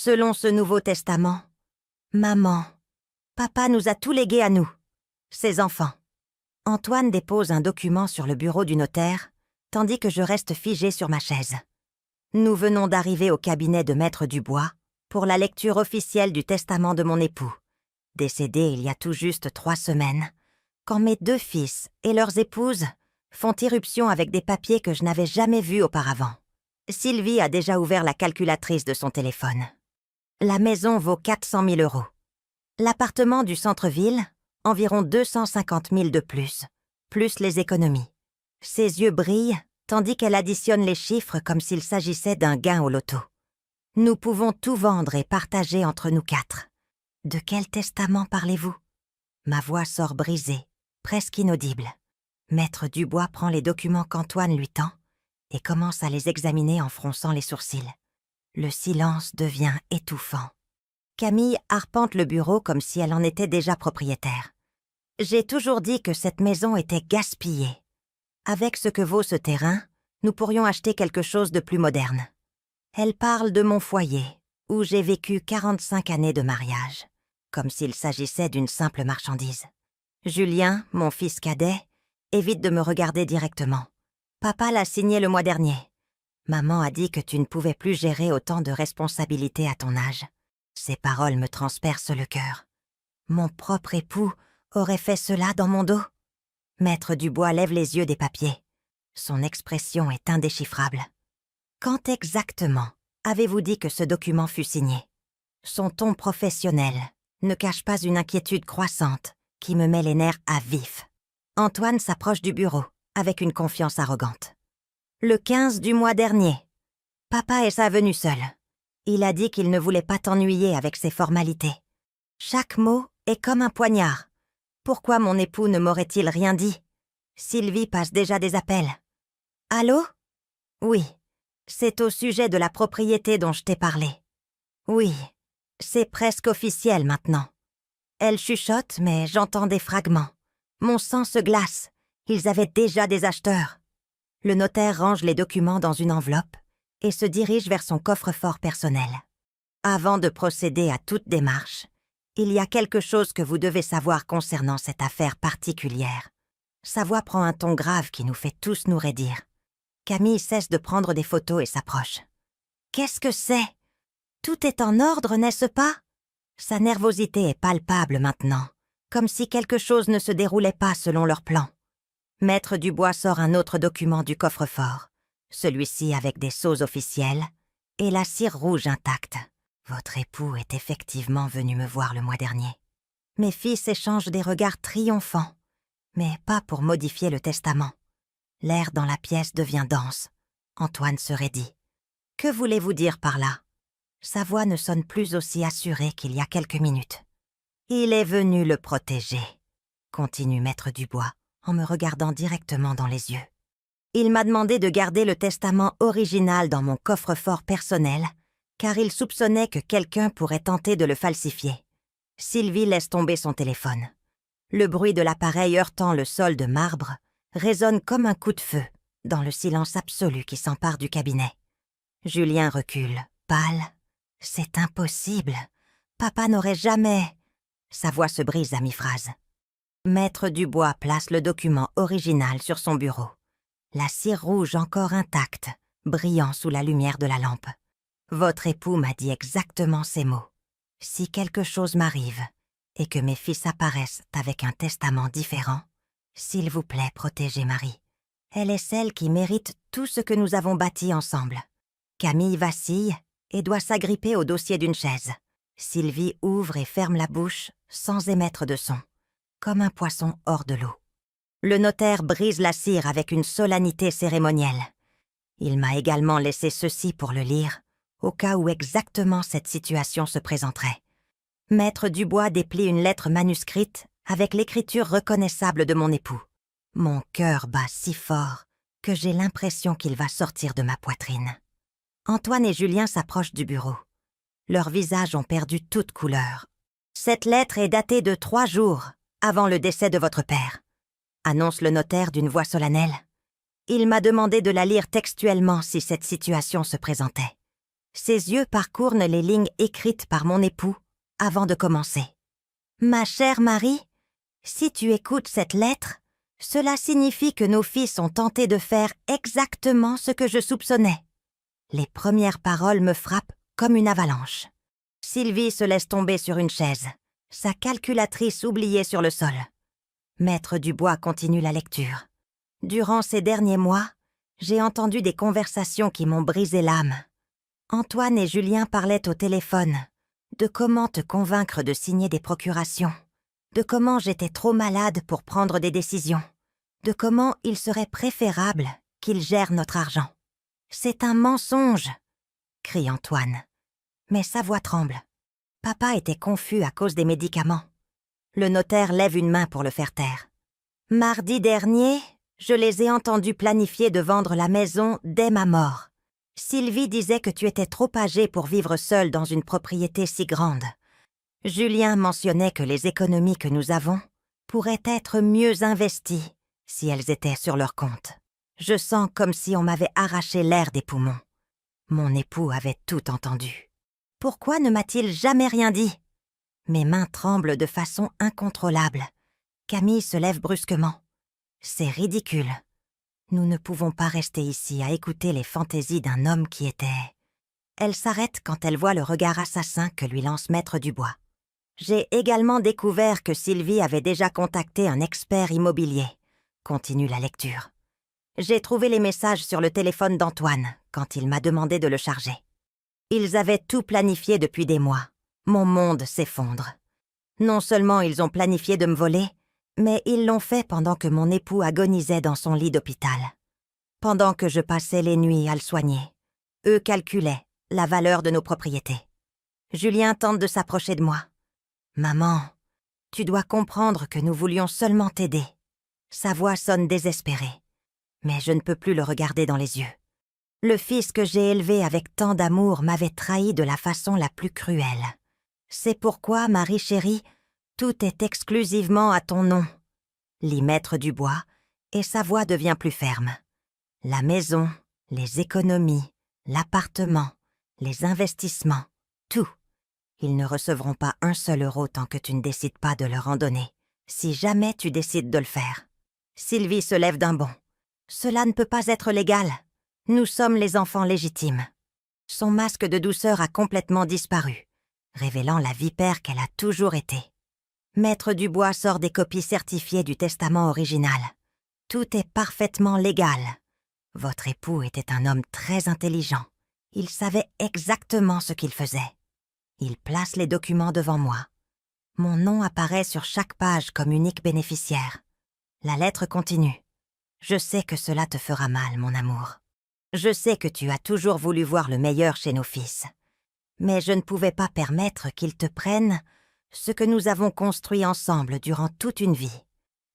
Selon ce Nouveau Testament, maman, papa nous a tout légué à nous, ses enfants. Antoine dépose un document sur le bureau du notaire, tandis que je reste figée sur ma chaise. Nous venons d'arriver au cabinet de Maître Dubois pour la lecture officielle du testament de mon époux, décédé il y a tout juste 3 semaines, quand mes 2 fils et leurs épouses font irruption avec des papiers que je n'avais jamais vus auparavant. Sylvie a déjà ouvert la calculatrice de son téléphone. La maison vaut 400 000 €. L'appartement du centre-ville, environ 250 000 de plus les économies. Ses yeux brillent, tandis qu'elle additionne les chiffres comme s'il s'agissait d'un gain au loto. Nous pouvons tout vendre et partager entre nous 4. De quel testament parlez-vous? Ma voix sort brisée, presque inaudible. Maître Dubois prend les documents qu'Antoine lui tend et commence à les examiner en fronçant les sourcils. Le silence devient étouffant. Camille arpente le bureau comme si elle en était déjà propriétaire. J'ai toujours dit que cette maison était gaspillée. Avec ce que vaut ce terrain, nous pourrions acheter quelque chose de plus moderne. Elle parle de mon foyer, où j'ai vécu 45 années de mariage, comme s'il s'agissait d'une simple marchandise. Julien, mon fils cadet, évite de me regarder directement. Papa l'a signé le mois dernier. Maman a dit que tu ne pouvais plus gérer autant de responsabilités à ton âge. Ces paroles me transpercent le cœur. Mon propre époux aurait fait cela dans mon dos? Maître Dubois lève les yeux des papiers. Son expression est indéchiffrable. Quand exactement avez-vous dit que ce document fut signé? Son ton professionnel ne cache pas une inquiétude croissante qui me met les nerfs à vif. Antoine s'approche du bureau avec une confiance arrogante. Le 15 du mois dernier. Papa est sa venue seule. Il a dit qu'il ne voulait pas t'ennuyer avec ses formalités. Chaque mot est comme un poignard. Pourquoi mon époux ne m'aurait-il rien dit? Sylvie passe déjà des appels. Allô? Oui, c'est au sujet de la propriété dont je t'ai parlé. Oui, c'est presque officiel maintenant. Elle chuchote, mais j'entends des fragments. Mon sang se glace. Ils avaient déjà des acheteurs. Le notaire range les documents dans une enveloppe et se dirige vers son coffre-fort personnel. Avant de procéder à toute démarche, il y a quelque chose que vous devez savoir concernant cette affaire particulière. Sa voix prend un ton grave qui nous fait tous nous raidir. Camille cesse de prendre des photos et s'approche. « Qu'est-ce que c'est? Tout est en ordre, n'est-ce pas ?» Sa nervosité est palpable maintenant, comme si quelque chose ne se déroulait pas selon leur plan. Maître Dubois sort un autre document du coffre-fort, celui-ci avec des sceaux officiels et la cire rouge intacte. Votre époux est effectivement venu me voir le mois dernier. Mes fils échangent des regards triomphants, mais pas pour modifier le testament. L'air dans la pièce devient dense. Antoine se raidit. « Que voulez-vous dire par là ?» Sa voix ne sonne plus aussi assurée qu'il y a quelques minutes. « Il est venu le protéger », continue Maître Dubois, en me regardant directement dans les yeux. Il m'a demandé de garder le testament original dans mon coffre-fort personnel, car il soupçonnait que quelqu'un pourrait tenter de le falsifier. Sylvie laisse tomber son téléphone. Le bruit de l'appareil heurtant le sol de marbre résonne comme un coup de feu dans le silence absolu qui s'empare du cabinet. Julien recule, pâle. « C'est impossible. Papa n'aurait jamais... » Sa voix se brise à mi-phrase. Maître Dubois place le document original sur son bureau. La cire rouge encore intacte, brillant sous la lumière de la lampe. Votre époux m'a dit exactement ces mots. Si quelque chose m'arrive et que mes fils apparaissent avec un testament différent, s'il vous plaît, protégez Marie. Elle est celle qui mérite tout ce que nous avons bâti ensemble. Camille vacille et doit s'agripper au dossier d'une chaise. Sylvie ouvre et ferme la bouche sans émettre de son, comme un poisson hors de l'eau. Le notaire brise la cire avec une solennité cérémonielle. Il m'a également laissé ceci pour le lire, au cas où exactement cette situation se présenterait. Maître Dubois déplie une lettre manuscrite avec l'écriture reconnaissable de mon époux. Mon cœur bat si fort que j'ai l'impression qu'il va sortir de ma poitrine. Antoine et Julien s'approchent du bureau. Leurs visages ont perdu toute couleur. Cette lettre est datée de 3 jours avant le décès de votre père, annonce le notaire d'une voix solennelle. Il m'a demandé de la lire textuellement si cette situation se présentait. Ses yeux parcourent les lignes écrites par mon époux avant de commencer. « Ma chère Marie, si tu écoutes cette lettre, cela signifie que nos fils ont tenté de faire exactement ce que je soupçonnais. » Les premières paroles me frappent comme une avalanche. Sylvie se laisse tomber sur une chaise, sa calculatrice oubliée sur le sol. Maître Dubois continue la lecture. « Durant ces derniers mois, j'ai entendu des conversations qui m'ont brisé l'âme. Antoine et Julien parlaient au téléphone de comment te convaincre de signer des procurations, de comment j'étais trop malade pour prendre des décisions, de comment il serait préférable qu'il gère notre argent. C'est un mensonge !» crie Antoine. Mais sa voix tremble. Papa était confus à cause des médicaments. Le notaire lève une main pour le faire taire. « Mardi dernier, je les ai entendus planifier de vendre la maison dès ma mort. Sylvie disait que tu étais trop âgée pour vivre seule dans une propriété si grande. Julien mentionnait que les économies que nous avons pourraient être mieux investies si elles étaient sur leur compte. Je sens comme si on m'avait arraché l'air des poumons. Mon époux avait tout entendu. Pourquoi ne m'a-t-il jamais rien dit ? Mes mains tremblent de façon incontrôlable. Camille se lève brusquement. C'est ridicule. Nous ne pouvons pas rester ici à écouter les fantaisies d'un homme qui était... Elle s'arrête quand elle voit le regard assassin que lui lance Maître Dubois. J'ai également découvert que Sylvie avait déjà contacté un expert immobilier. Continue la lecture. J'ai trouvé les messages sur le téléphone d'Antoine quand il m'a demandé de le charger. Ils avaient tout planifié depuis des mois. Mon monde s'effondre. Non seulement ils ont planifié de me voler, mais ils l'ont fait pendant que mon époux agonisait dans son lit d'hôpital. Pendant que je passais les nuits à le soigner, eux calculaient la valeur de nos propriétés. Julien tente de s'approcher de moi. « Maman, tu dois comprendre que nous voulions seulement t'aider. » Sa voix sonne désespérée, mais je ne peux plus le regarder dans les yeux. Le fils que j'ai élevé avec tant d'amour m'avait trahi de la façon la plus cruelle. C'est pourquoi, Marie chérie, tout est exclusivement à ton nom. Lit Maître Dubois, et sa voix devient plus ferme. La maison, les économies, l'appartement, les investissements, tout. Ils ne recevront pas un seul euro tant que tu ne décides pas de leur en donner, si jamais tu décides de le faire. Sylvie se lève d'un bond. Cela ne peut pas être légal. Nous sommes les enfants légitimes. Son masque de douceur a complètement disparu, révélant la vipère qu'elle a toujours été. Maître Dubois sort des copies certifiées du testament original. Tout est parfaitement légal. Votre époux était un homme très intelligent. Il savait exactement ce qu'il faisait. Il place les documents devant moi. Mon nom apparaît sur chaque page comme unique bénéficiaire. La lettre continue. Je sais que cela te fera mal, mon amour. Je sais que tu as toujours voulu voir le meilleur chez nos fils. Mais je ne pouvais pas permettre qu'ils te prennent ce que nous avons construit ensemble durant toute une vie.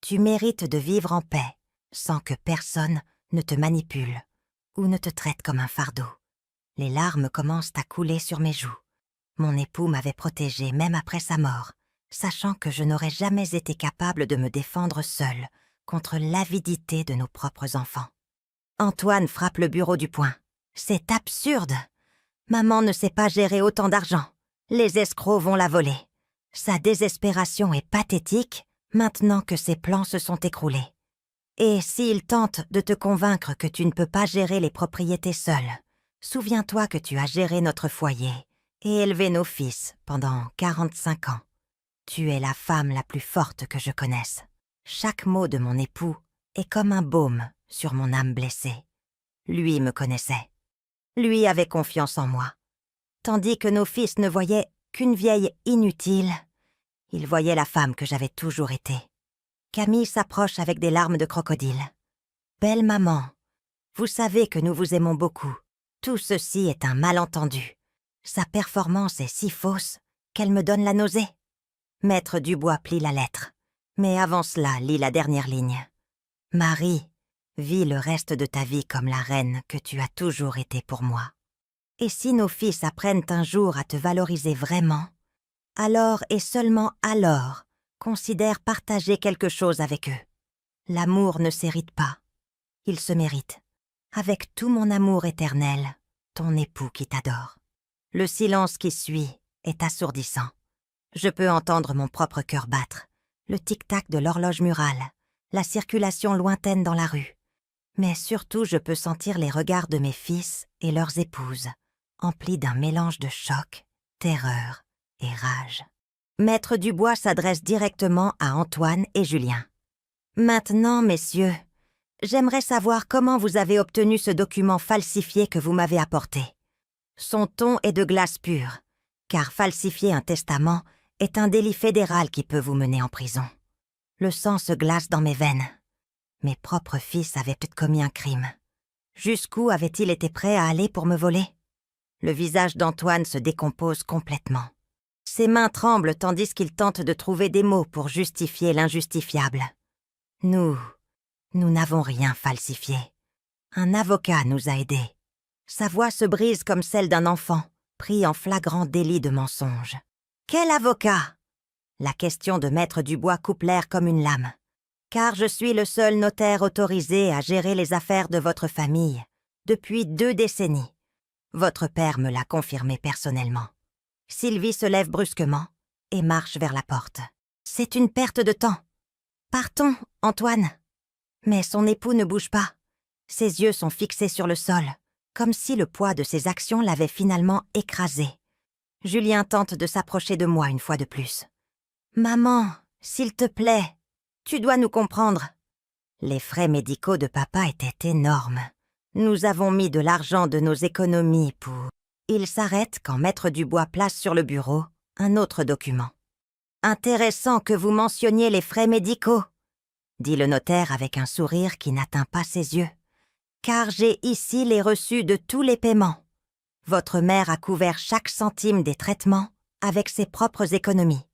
Tu mérites de vivre en paix, sans que personne ne te manipule ou ne te traite comme un fardeau. Les larmes commencent à couler sur mes joues. Mon époux m'avait protégée même après sa mort, sachant que je n'aurais jamais été capable de me défendre seule contre l'avidité de nos propres enfants. Antoine frappe le bureau du poing. C'est absurde. Maman ne sait pas gérer autant d'argent. Les escrocs vont la voler. Sa désespération est pathétique maintenant que ses plans se sont écroulés. Et s'il tente de te convaincre que tu ne peux pas gérer les propriétés seule, souviens-toi que tu as géré notre foyer et élevé nos fils pendant 45 ans. Tu es la femme la plus forte que je connaisse. Chaque mot de mon époux est comme un baume sur mon âme blessée. Lui me connaissait. Lui avait confiance en moi. Tandis que nos fils ne voyaient qu'une vieille inutile, ils voyaient la femme que j'avais toujours été. Camille s'approche avec des larmes de crocodile. « Belle maman, vous savez que nous vous aimons beaucoup. Tout ceci est un malentendu. Sa performance est si fausse qu'elle me donne la nausée. » Maître Dubois plie la lettre, mais avant cela lit la dernière ligne. « Marie, vis le reste de ta vie comme la reine que tu as toujours été pour moi. Et si nos fils apprennent un jour à te valoriser vraiment, alors et seulement alors, considère partager quelque chose avec eux. L'amour ne s'hérite pas, il se mérite. Avec tout mon amour éternel, ton époux qui t'adore. » Le silence qui suit est assourdissant. Je peux entendre mon propre cœur battre, le tic-tac de l'horloge murale, la circulation lointaine dans la rue. Mais surtout, je peux sentir les regards de mes fils et leurs épouses, emplis d'un mélange de choc, terreur et rage. Maître Dubois s'adresse directement à Antoine et Julien. « Maintenant, messieurs, j'aimerais savoir comment vous avez obtenu ce document falsifié que vous m'avez apporté. Son ton est de glace pure, car falsifier un testament est un délit fédéral qui peut vous mener en prison. Le sang se glace dans mes veines. Mes propres fils avaient peut-être commis un crime. Jusqu'où avaient-ils été prêts à aller pour me voler? Le visage d'Antoine se décompose complètement. Ses mains tremblent tandis qu'il tente de trouver des mots pour justifier l'injustifiable. Nous n'avons rien falsifié. Un avocat nous a aidés. Sa voix se brise comme celle d'un enfant, pris en flagrant délit de mensonge. Quel avocat? La question de Maître Dubois coupe l'air comme une lame. Car je suis le seul notaire autorisé à gérer les affaires de votre famille depuis 2 décennies. Votre père me l'a confirmé personnellement. Sylvie se lève brusquement et marche vers la porte. C'est une perte de temps. Partons, Antoine. Mais son époux ne bouge pas. Ses yeux sont fixés sur le sol, comme si le poids de ses actions l'avait finalement écrasé. Julien tente de s'approcher de moi une fois de plus. « Maman, s'il te plaît, tu dois nous comprendre. » Les frais médicaux de papa étaient énormes. Nous avons mis de l'argent de nos économies pour... Il s'arrête quand Maître Dubois place sur le bureau un autre document. « Intéressant que vous mentionniez les frais médicaux, » dit le notaire avec un sourire qui n'atteint pas ses yeux. « Car j'ai ici les reçus de tous les paiements. Votre mère a couvert chaque centime des traitements avec ses propres économies.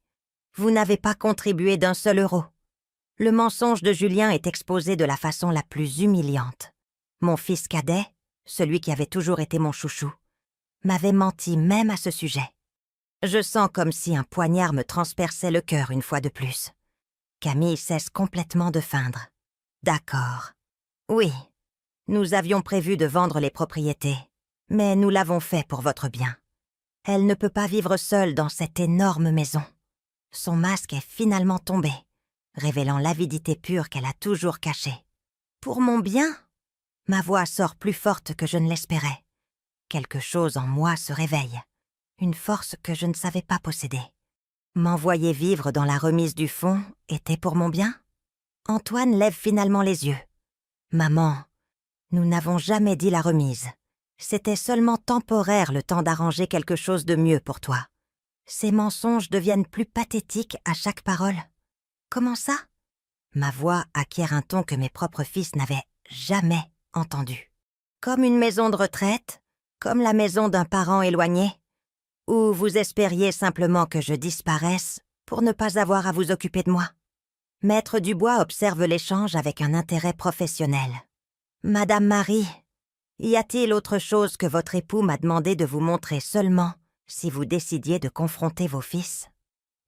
Vous n'avez pas contribué d'un seul euro. » Le mensonge de Julien est exposé de la façon la plus humiliante. Mon fils cadet, celui qui avait toujours été mon chouchou, m'avait menti même à ce sujet. Je sens comme si un poignard me transperçait le cœur une fois de plus. Camille cesse complètement de feindre. D'accord. Oui, nous avions prévu de vendre les propriétés, mais nous l'avons fait pour votre bien. Elle ne peut pas vivre seule dans cette énorme maison. Son masque est finalement tombé, révélant l'avidité pure qu'elle a toujours cachée. Pour mon bien? Ma voix sort plus forte que je ne l'espérais. Quelque chose en moi se réveille, une force que je ne savais pas posséder. M'envoyer vivre dans la remise du fonds était pour mon bien? Antoine lève finalement les yeux. Maman, nous n'avons jamais dit la remise. C'était seulement temporaire le temps d'arranger quelque chose de mieux pour toi. Ces mensonges deviennent plus pathétiques à chaque parole. Comment ça? Ma voix acquiert un ton que mes propres fils n'avaient jamais entendu. Comme une maison de retraite, comme la maison d'un parent éloigné, ou vous espériez simplement que je disparaisse pour ne pas avoir à vous occuper de moi? Maître Dubois observe l'échange avec un intérêt professionnel. Madame Marie, y a-t-il autre chose que votre époux m'a demandé de vous montrer seulement si vous décidiez de confronter vos fils?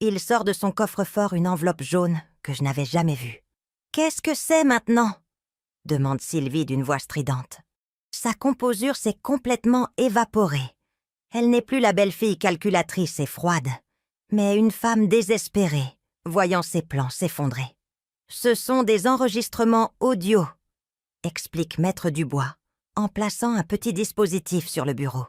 Il sort de son coffre-fort une enveloppe jaune que je n'avais jamais vue. « Qu'est-ce que c'est maintenant ?» demande Sylvie d'une voix stridente. Sa composure s'est complètement évaporée. Elle n'est plus la belle-fille calculatrice et froide, mais une femme désespérée, voyant ses plans s'effondrer. « Ce sont des enregistrements audio », explique Maître Dubois, en plaçant un petit dispositif sur le bureau.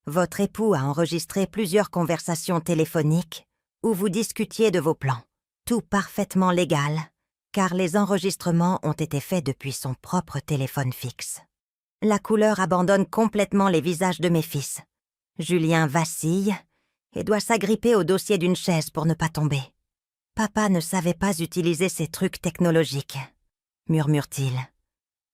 Votre époux a enregistré plusieurs conversations téléphoniques où vous discutiez de vos plans, tout parfaitement légal, car les enregistrements ont été faits depuis son propre téléphone fixe. La couleur abandonne complètement les visages de mes fils. Julien vacille et doit s'agripper au dossier d'une chaise pour ne pas tomber. « Papa ne savait pas utiliser ces trucs technologiques », murmure-t-il.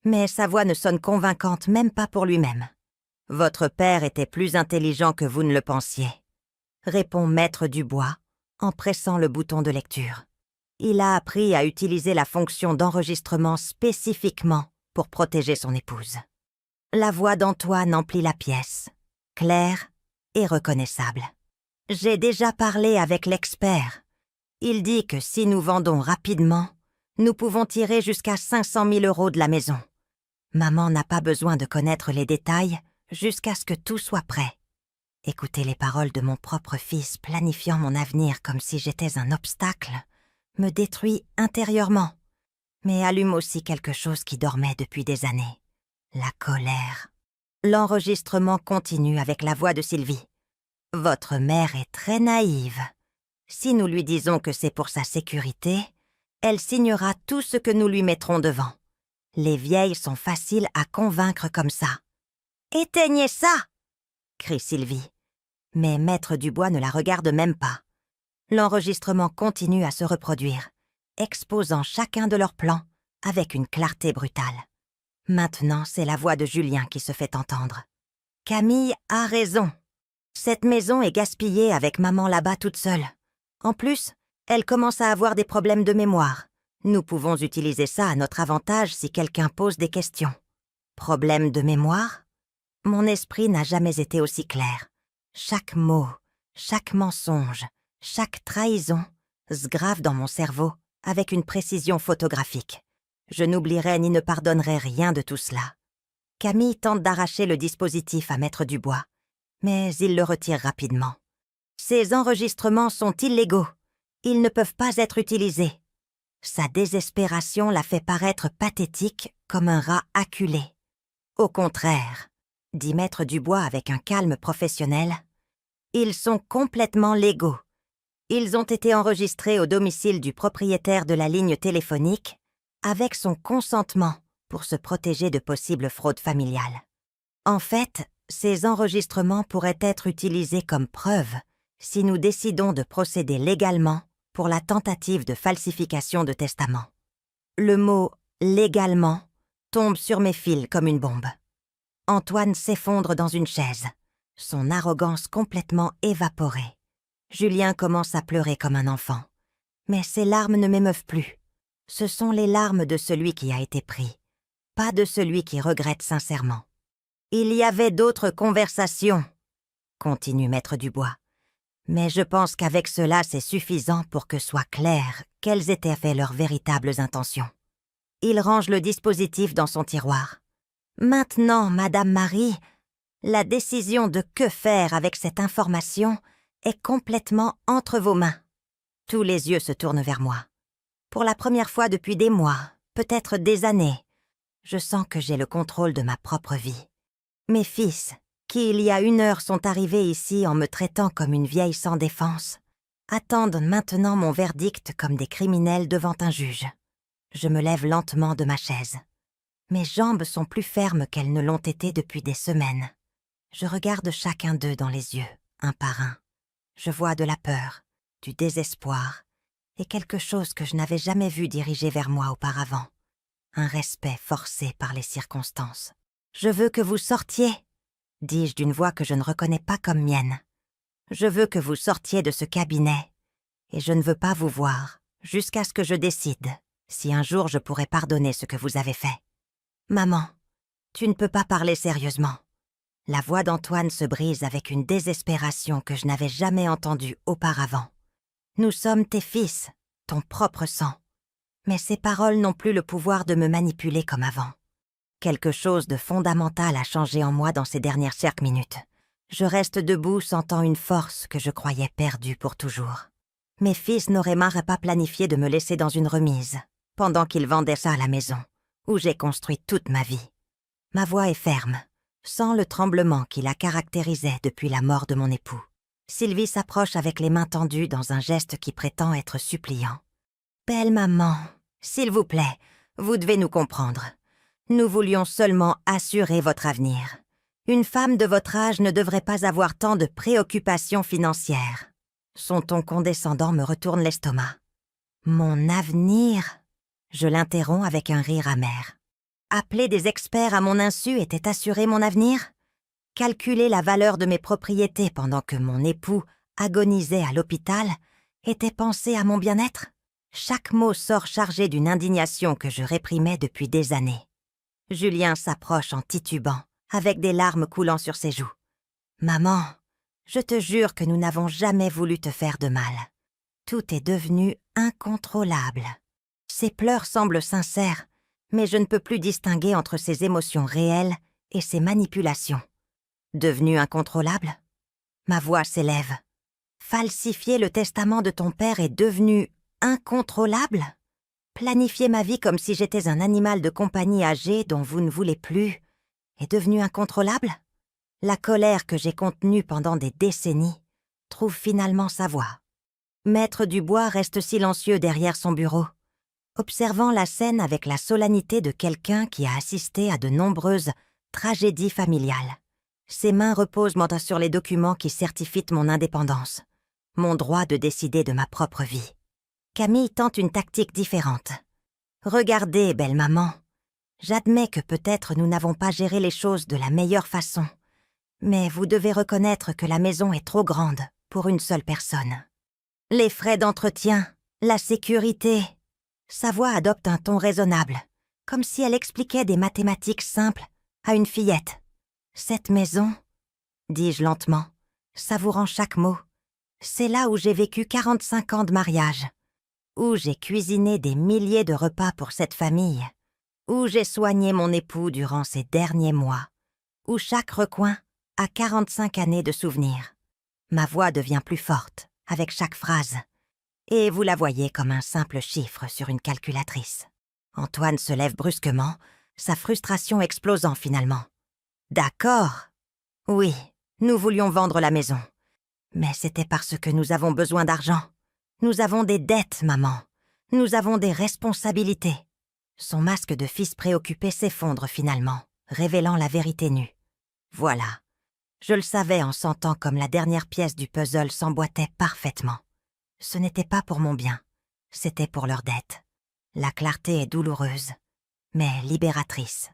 Mais sa voix ne sonne convaincante même pas pour lui-même. « Votre père était plus intelligent que vous ne le pensiez », répond Maître Dubois en pressant le bouton de lecture. Il a appris à utiliser la fonction d'enregistrement spécifiquement pour protéger son épouse. La voix d'Antoine emplit la pièce, claire et reconnaissable. J'ai déjà parlé avec l'expert. Il dit que si nous vendons rapidement, nous pouvons tirer jusqu'à 500 000 € de la maison. Maman n'a pas besoin de connaître les détails jusqu'à ce que tout soit prêt. Écouter les paroles de mon propre fils planifiant mon avenir comme si j'étais un obstacle me détruit intérieurement, mais allume aussi quelque chose qui dormait depuis des années. La colère. L'enregistrement continue avec la voix de Sylvie. « Votre mère est très naïve. Si nous lui disons que c'est pour sa sécurité, elle signera tout ce que nous lui mettrons devant. Les vieilles sont faciles à convaincre comme ça. »« Éteignez ça !» crie Sylvie. Mais Maître Dubois ne la regarde même pas. L'enregistrement continue à se reproduire, exposant chacun de leurs plans avec une clarté brutale. Maintenant, c'est la voix de Julien qui se fait entendre. « Camille a raison. Cette maison est gaspillée avec maman là-bas toute seule. En plus, elle commence à avoir des problèmes de mémoire. Nous pouvons utiliser ça à notre avantage si quelqu'un pose des questions. » Problème de mémoire ? Mon esprit n'a jamais été aussi clair. Chaque mot, chaque mensonge, chaque trahison se grave dans mon cerveau avec une précision photographique. Je n'oublierai ni ne pardonnerai rien de tout cela. Camille tente d'arracher le dispositif à Maître Dubois, mais il le retire rapidement. Ces enregistrements sont illégaux. Ils ne peuvent pas être utilisés. Sa désespération la fait paraître pathétique comme un rat acculé. Au contraire, dit Maître Dubois avec un calme professionnel, ils sont complètement légaux. Ils ont été enregistrés au domicile du propriétaire de la ligne téléphonique avec son consentement pour se protéger de possibles fraudes familiales. En fait, ces enregistrements pourraient être utilisés comme preuve si nous décidons de procéder légalement pour la tentative de falsification de testament. Le mot « légalement » tombe sur mes fils comme une bombe. Antoine s'effondre dans une chaise, son arrogance complètement évaporée. Julien commence à pleurer comme un enfant. Mais ses larmes ne m'émeuvent plus. Ce sont les larmes de celui qui a été pris, pas de celui qui regrette sincèrement. « Il y avait d'autres conversations, » continue Maître Dubois. Mais je pense qu'avec cela, c'est suffisant pour que soit clair quelles étaient fait leurs véritables intentions. Il range le dispositif dans son tiroir. Maintenant, Madame Marie, la décision de que faire avec cette information est complètement entre vos mains. Tous les yeux se tournent vers moi. Pour la première fois depuis des mois, peut-être des années, je sens que j'ai le contrôle de ma propre vie. Mes fils, qui il y a 1 heure sont arrivés ici en me traitant comme une vieille sans défense, attendent maintenant mon verdict comme des criminels devant un juge. Je me lève lentement de ma chaise. Mes jambes sont plus fermes qu'elles ne l'ont été depuis des semaines. Je regarde chacun d'eux dans les yeux, un par un. Je vois de la peur, du désespoir et quelque chose que je n'avais jamais vu diriger vers moi auparavant. Un respect forcé par les circonstances. « Je veux que vous sortiez », dis-je d'une voix que je ne reconnais pas comme mienne. « Je veux que vous sortiez de ce cabinet et je ne veux pas vous voir jusqu'à ce que je décide si un jour je pourrai pardonner ce que vous avez fait. » « Maman, tu ne peux pas parler sérieusement. » La voix d'Antoine se brise avec une désespération que je n'avais jamais entendue auparavant. « Nous sommes tes fils, ton propre sang. » Mais ces paroles n'ont plus le pouvoir de me manipuler comme avant. Quelque chose de fondamental a changé en moi dans ces dernières 5 minutes. Je reste debout sentant une force que je croyais perdue pour toujours. Mes fils n'auraient pas planifié de me laisser dans une remise, pendant qu'ils vendaient ça à la maison, où j'ai construit toute ma vie. Ma voix est ferme, sans le tremblement qui la caractérisait depuis la mort de mon époux. Sylvie s'approche avec les mains tendues dans un geste qui prétend être suppliant. « Belle maman, s'il vous plaît, vous devez nous comprendre. Nous voulions seulement assurer votre avenir. Une femme de votre âge ne devrait pas avoir tant de préoccupations financières. » Son ton condescendant me retourne l'estomac. « Mon avenir ?» Je l'interromps avec un rire amer. Appeler des experts à mon insu était assurer mon avenir ? Calculer la valeur de mes propriétés pendant que mon époux agonisait à l'hôpital était penser à mon bien-être ? Chaque mot sort chargé d'une indignation que je réprimais depuis des années. Julien s'approche en titubant, avec des larmes coulant sur ses joues. « Maman, je te jure que nous n'avons jamais voulu te faire de mal. Tout est devenu incontrôlable. » Ses pleurs semblent sincères, mais je ne peux plus distinguer entre ses émotions réelles et ses manipulations. Devenu incontrôlable ? Ma voix s'élève. Falsifier le testament de ton père est devenu incontrôlable? Planifier ma vie comme si j'étais un animal de compagnie âgé dont vous ne voulez plus est devenu incontrôlable? La colère que j'ai contenue pendant des décennies trouve finalement sa voie. Maître Dubois reste silencieux derrière son bureau, observant la scène avec la solennité de quelqu'un qui a assisté à de nombreuses tragédies familiales. Ses mains reposent sur les documents qui certifient mon indépendance, mon droit de décider de ma propre vie. Camille tente une tactique différente. « Regardez, belle maman, j'admets que peut-être nous n'avons pas géré les choses de la meilleure façon, mais vous devez reconnaître que la maison est trop grande pour une seule personne. Les frais d'entretien, la sécurité... » Sa voix adopte un ton raisonnable, comme si elle expliquait des mathématiques simples à une fillette. « Cette maison, dis-je lentement, savourant chaque mot, c'est là où j'ai vécu 45 ans de mariage, où j'ai cuisiné des milliers de repas pour cette famille, où j'ai soigné mon époux durant ces derniers mois, où chaque recoin a 45 années de souvenirs. Ma voix devient plus forte avec chaque phrase, et vous la voyez comme un simple chiffre sur une calculatrice. » Antoine se lève brusquement, sa frustration explosant finalement. « D'accord. Oui, nous voulions vendre la maison. Mais c'était parce que nous avons besoin d'argent. Nous avons des dettes, maman. Nous avons des responsabilités. » Son masque de fils préoccupé s'effondre finalement, révélant la vérité nue. Voilà. Je le savais en sentant comme la dernière pièce du puzzle s'emboîtait parfaitement. Ce n'était pas pour mon bien, c'était pour leur dette. La clarté est douloureuse, mais libératrice.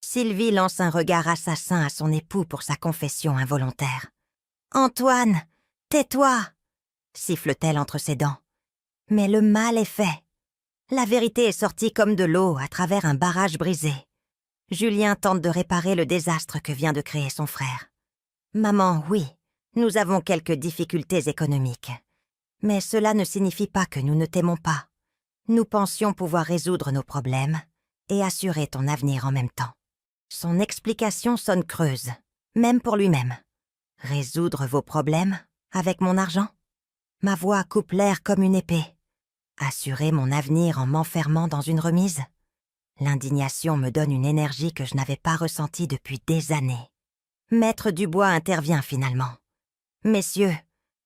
Sylvie lance un regard assassin à son époux pour sa confession involontaire. « Antoine, tais-toi !» siffle-t-elle entre ses dents. Mais le mal est fait. La vérité est sortie comme de l'eau à travers un barrage brisé. Julien tente de réparer le désastre que vient de créer son frère. « Maman, oui, nous avons quelques difficultés économiques. Mais cela ne signifie pas que nous ne t'aimons pas. Nous pensions pouvoir résoudre nos problèmes et assurer ton avenir en même temps. » Son explication sonne creuse, même pour lui-même. « Résoudre vos problèmes avec mon argent ?» Ma voix coupe l'air comme une épée. Assurer mon avenir en m'enfermant dans une remise? L'indignation me donne une énergie que je n'avais pas ressentie depuis des années. Maître Dubois intervient finalement. « Messieurs,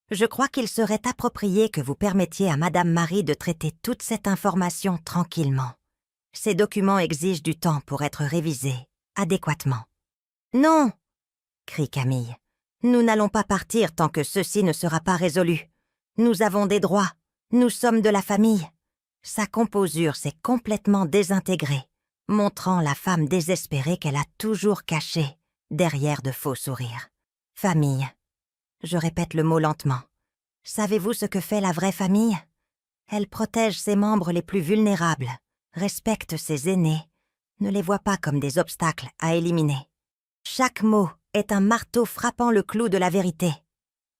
je crois qu'il serait approprié que vous permettiez à Madame Marie de traiter toute cette information tranquillement. Ces documents exigent du temps pour être révisés adéquatement. »« Non !» crie Camille. « Nous n'allons pas partir tant que ceci ne sera pas résolu. Nous avons des droits. Nous sommes de la famille. » Sa composure s'est complètement désintégrée, montrant la femme désespérée qu'elle a toujours cachée derrière de faux sourires. « Famille. » Je répète le mot lentement. Savez-vous ce que fait la vraie famille? Elle protège ses membres les plus vulnérables, respecte ses aînés, ne les voit pas comme des obstacles à éliminer. Chaque mot est un marteau frappant le clou de la vérité.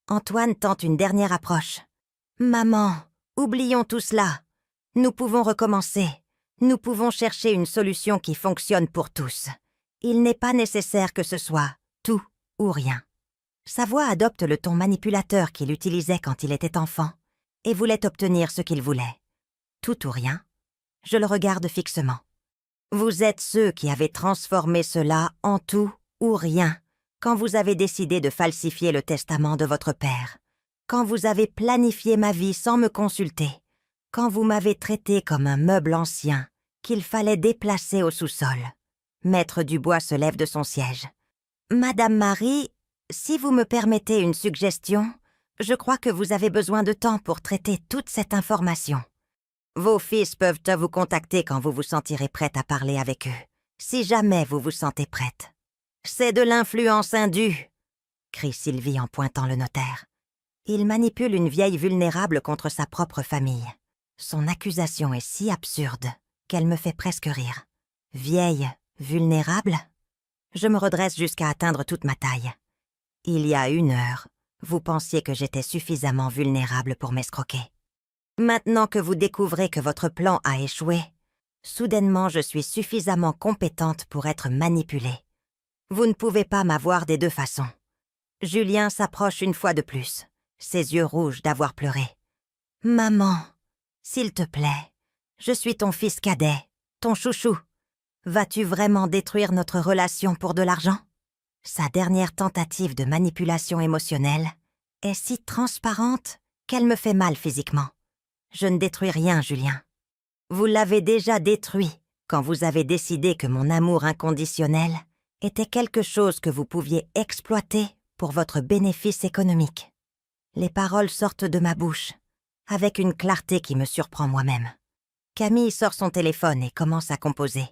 Antoine tente une dernière approche. « Maman, oublions tout cela. Nous pouvons recommencer. Nous pouvons chercher une solution qui fonctionne pour tous. Il n'est pas nécessaire que ce soit tout ou rien. » Sa voix adopte le ton manipulateur qu'il utilisait quand il était enfant et voulait obtenir ce qu'il voulait. Tout ou rien? Je le regarde fixement. Vous êtes ceux qui avez transformé cela en tout ou rien quand vous avez décidé de falsifier le testament de votre père, quand vous avez planifié ma vie sans me consulter, quand vous m'avez traité comme un meuble ancien qu'il fallait déplacer au sous-sol. Maître Dubois se lève de son siège. « Madame Marie, si vous me permettez une suggestion, je crois que vous avez besoin de temps pour traiter toute cette information. Vos fils peuvent vous contacter quand vous vous sentirez prête à parler avec eux, si jamais vous vous sentez prête. »« C'est de l'influence indue !» crie Sylvie en pointant le notaire. Il manipule une vieille vulnérable contre sa propre famille. Son accusation est si absurde qu'elle me fait presque rire. Vieille vulnérable? Je me redresse jusqu'à atteindre toute ma taille. Il y a 1 heure, vous pensiez que j'étais suffisamment vulnérable pour m'escroquer. Maintenant que vous découvrez que votre plan a échoué, soudainement je suis suffisamment compétente pour être manipulée. Vous ne pouvez pas m'avoir des 2 façons. Julien s'approche une fois de plus, ses yeux rouges d'avoir pleuré. « Maman, s'il te plaît, je suis ton fils cadet, ton chouchou. Vas-tu vraiment détruire notre relation pour de l'argent ?» Sa dernière tentative de manipulation émotionnelle est si transparente qu'elle me fait mal physiquement. Je ne détruis rien, Julien. Vous l'avez déjà détruit quand vous avez décidé que mon amour inconditionnel était quelque chose que vous pouviez exploiter pour votre bénéfice économique. Les paroles sortent de ma bouche, avec une clarté qui me surprend moi-même. Camille sort son téléphone et commence à composer.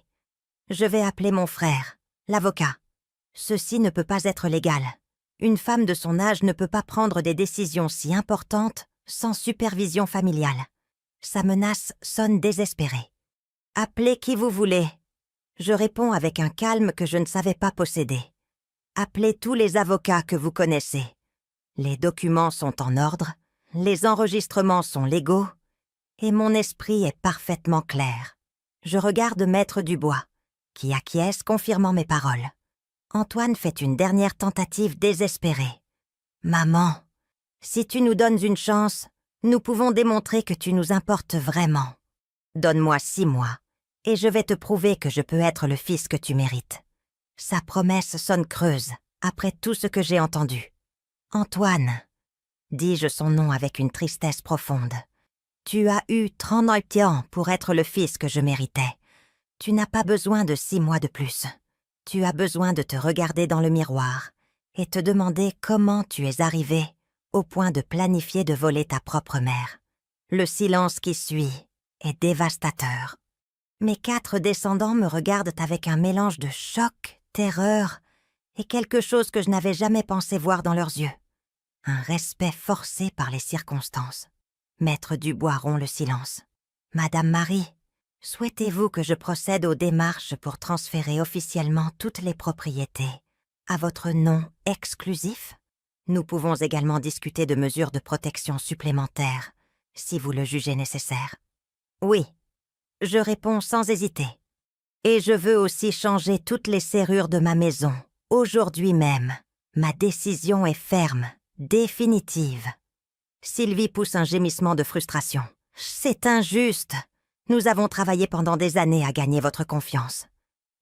Je vais appeler mon frère, l'avocat. Ceci ne peut pas être légal. Une femme de son âge ne peut pas prendre des décisions si importantes sans supervision familiale. Sa menace sonne désespérée. « Appelez qui vous voulez. » Je réponds avec un calme que je ne savais pas posséder. « Appelez tous les avocats que vous connaissez. Les documents sont en ordre, les enregistrements sont légaux, et mon esprit est parfaitement clair. » Je regarde Maître Dubois, qui acquiesce, confirmant mes paroles. Antoine fait une dernière tentative désespérée. « Maman, si tu nous donnes une chance, nous pouvons démontrer que tu nous importes vraiment. Donne-moi 6 mois, et je vais te prouver que je peux être le fils que tu mérites. » Sa promesse sonne creuse, après tout ce que j'ai entendu. « Antoine, dis-je son nom avec une tristesse profonde. Tu as eu 39 ans pour être le fils que je méritais. Tu n'as pas besoin de 6 mois de plus. Tu as besoin de te regarder dans le miroir et te demander comment tu es arrivé au point de planifier de voler ta propre mère. Le silence qui suit est dévastateur. Mes 4 descendants me regardent avec un mélange de choc, terreur et quelque chose que je n'avais jamais pensé voir dans leurs yeux. Un respect forcé par les circonstances. Maître Dubois rompt le silence. « Madame Marie, souhaitez-vous que je procède aux démarches pour transférer officiellement toutes les propriétés à votre nom exclusif ? Nous pouvons également discuter de mesures de protection supplémentaires, si vous le jugez nécessaire. » Oui, je réponds sans hésiter. Et je veux aussi changer toutes les serrures de ma maison, aujourd'hui même. Ma décision est ferme, définitive. Sylvie pousse un gémissement de frustration. « C'est injuste. Nous avons travaillé pendant des années à gagner votre confiance. »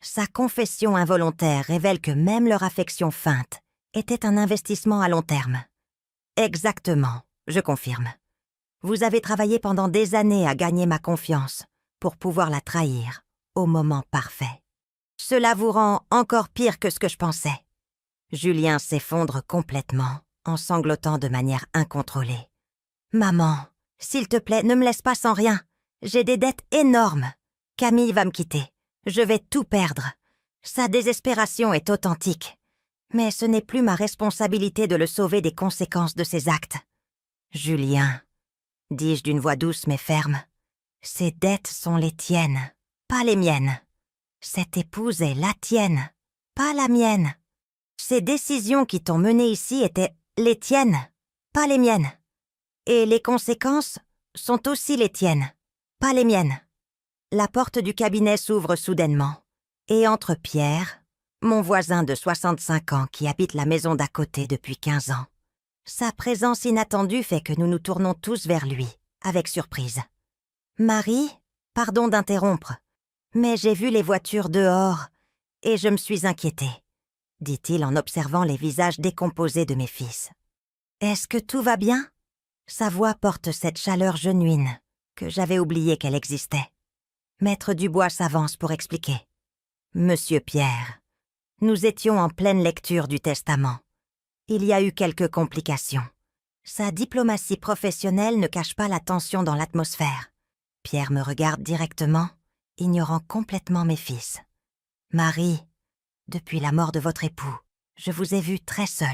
Sa confession involontaire révèle que même leur affection feinte était un investissement à long terme. « Exactement, je confirme. Vous avez travaillé pendant des années à gagner ma confiance pour pouvoir la trahir au moment parfait. Cela vous rend encore pire que ce que je pensais. » Julien s'effondre complètement, en sanglotant de manière incontrôlée. « Maman, s'il te plaît, ne me laisse pas sans rien. J'ai des dettes énormes. Camille va me quitter. Je vais tout perdre. Sa désespération est authentique. Mais ce n'est plus ma responsabilité de le sauver des conséquences de ses actes. Julien, dis-je d'une voix douce mais ferme, ces dettes sont les tiennes, pas les miennes. Cette épouse est la tienne, pas la mienne. Ces décisions qui t'ont mené ici étaient les tiennes, pas les miennes. Et les conséquences sont aussi les tiennes, pas les miennes. » La porte du cabinet s'ouvre soudainement, et entre Pierre, mon voisin de 65 ans qui habite la maison d'à côté depuis 15 ans. Sa présence inattendue fait que nous nous tournons tous vers lui, avec surprise. « Marie, pardon d'interrompre, mais j'ai vu les voitures dehors et je me suis inquiété, » dit-il en observant les visages décomposés de mes fils. « Est-ce que tout va bien ?» Sa voix porte cette chaleur genuine que j'avais oublié qu'elle existait. Maître Dubois s'avance pour expliquer. « Monsieur Pierre, nous étions en pleine lecture du testament. Il y a eu quelques complications. Sa diplomatie professionnelle ne cache pas la tension dans l'atmosphère. » Pierre me regarde directement, ignorant complètement mes fils. « Marie, depuis la mort de votre époux, je vous ai vue très seule.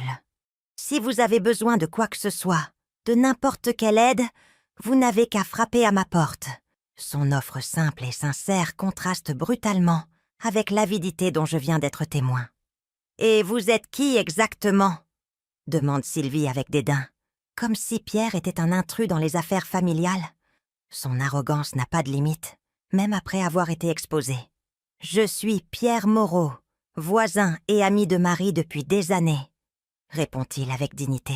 Si vous avez besoin de quoi que ce soit, de n'importe quelle aide, vous n'avez qu'à frapper à ma porte. » Son offre simple et sincère contraste brutalement avec l'avidité dont je viens d'être témoin. « Et vous êtes qui exactement ?» demande Sylvie avec dédain, comme si Pierre était un intrus dans les affaires familiales. Son arrogance n'a pas de limite, même après avoir été exposé. « Je suis Pierre Moreau, voisin et ami de Marie depuis des années. » répond-il avec dignité.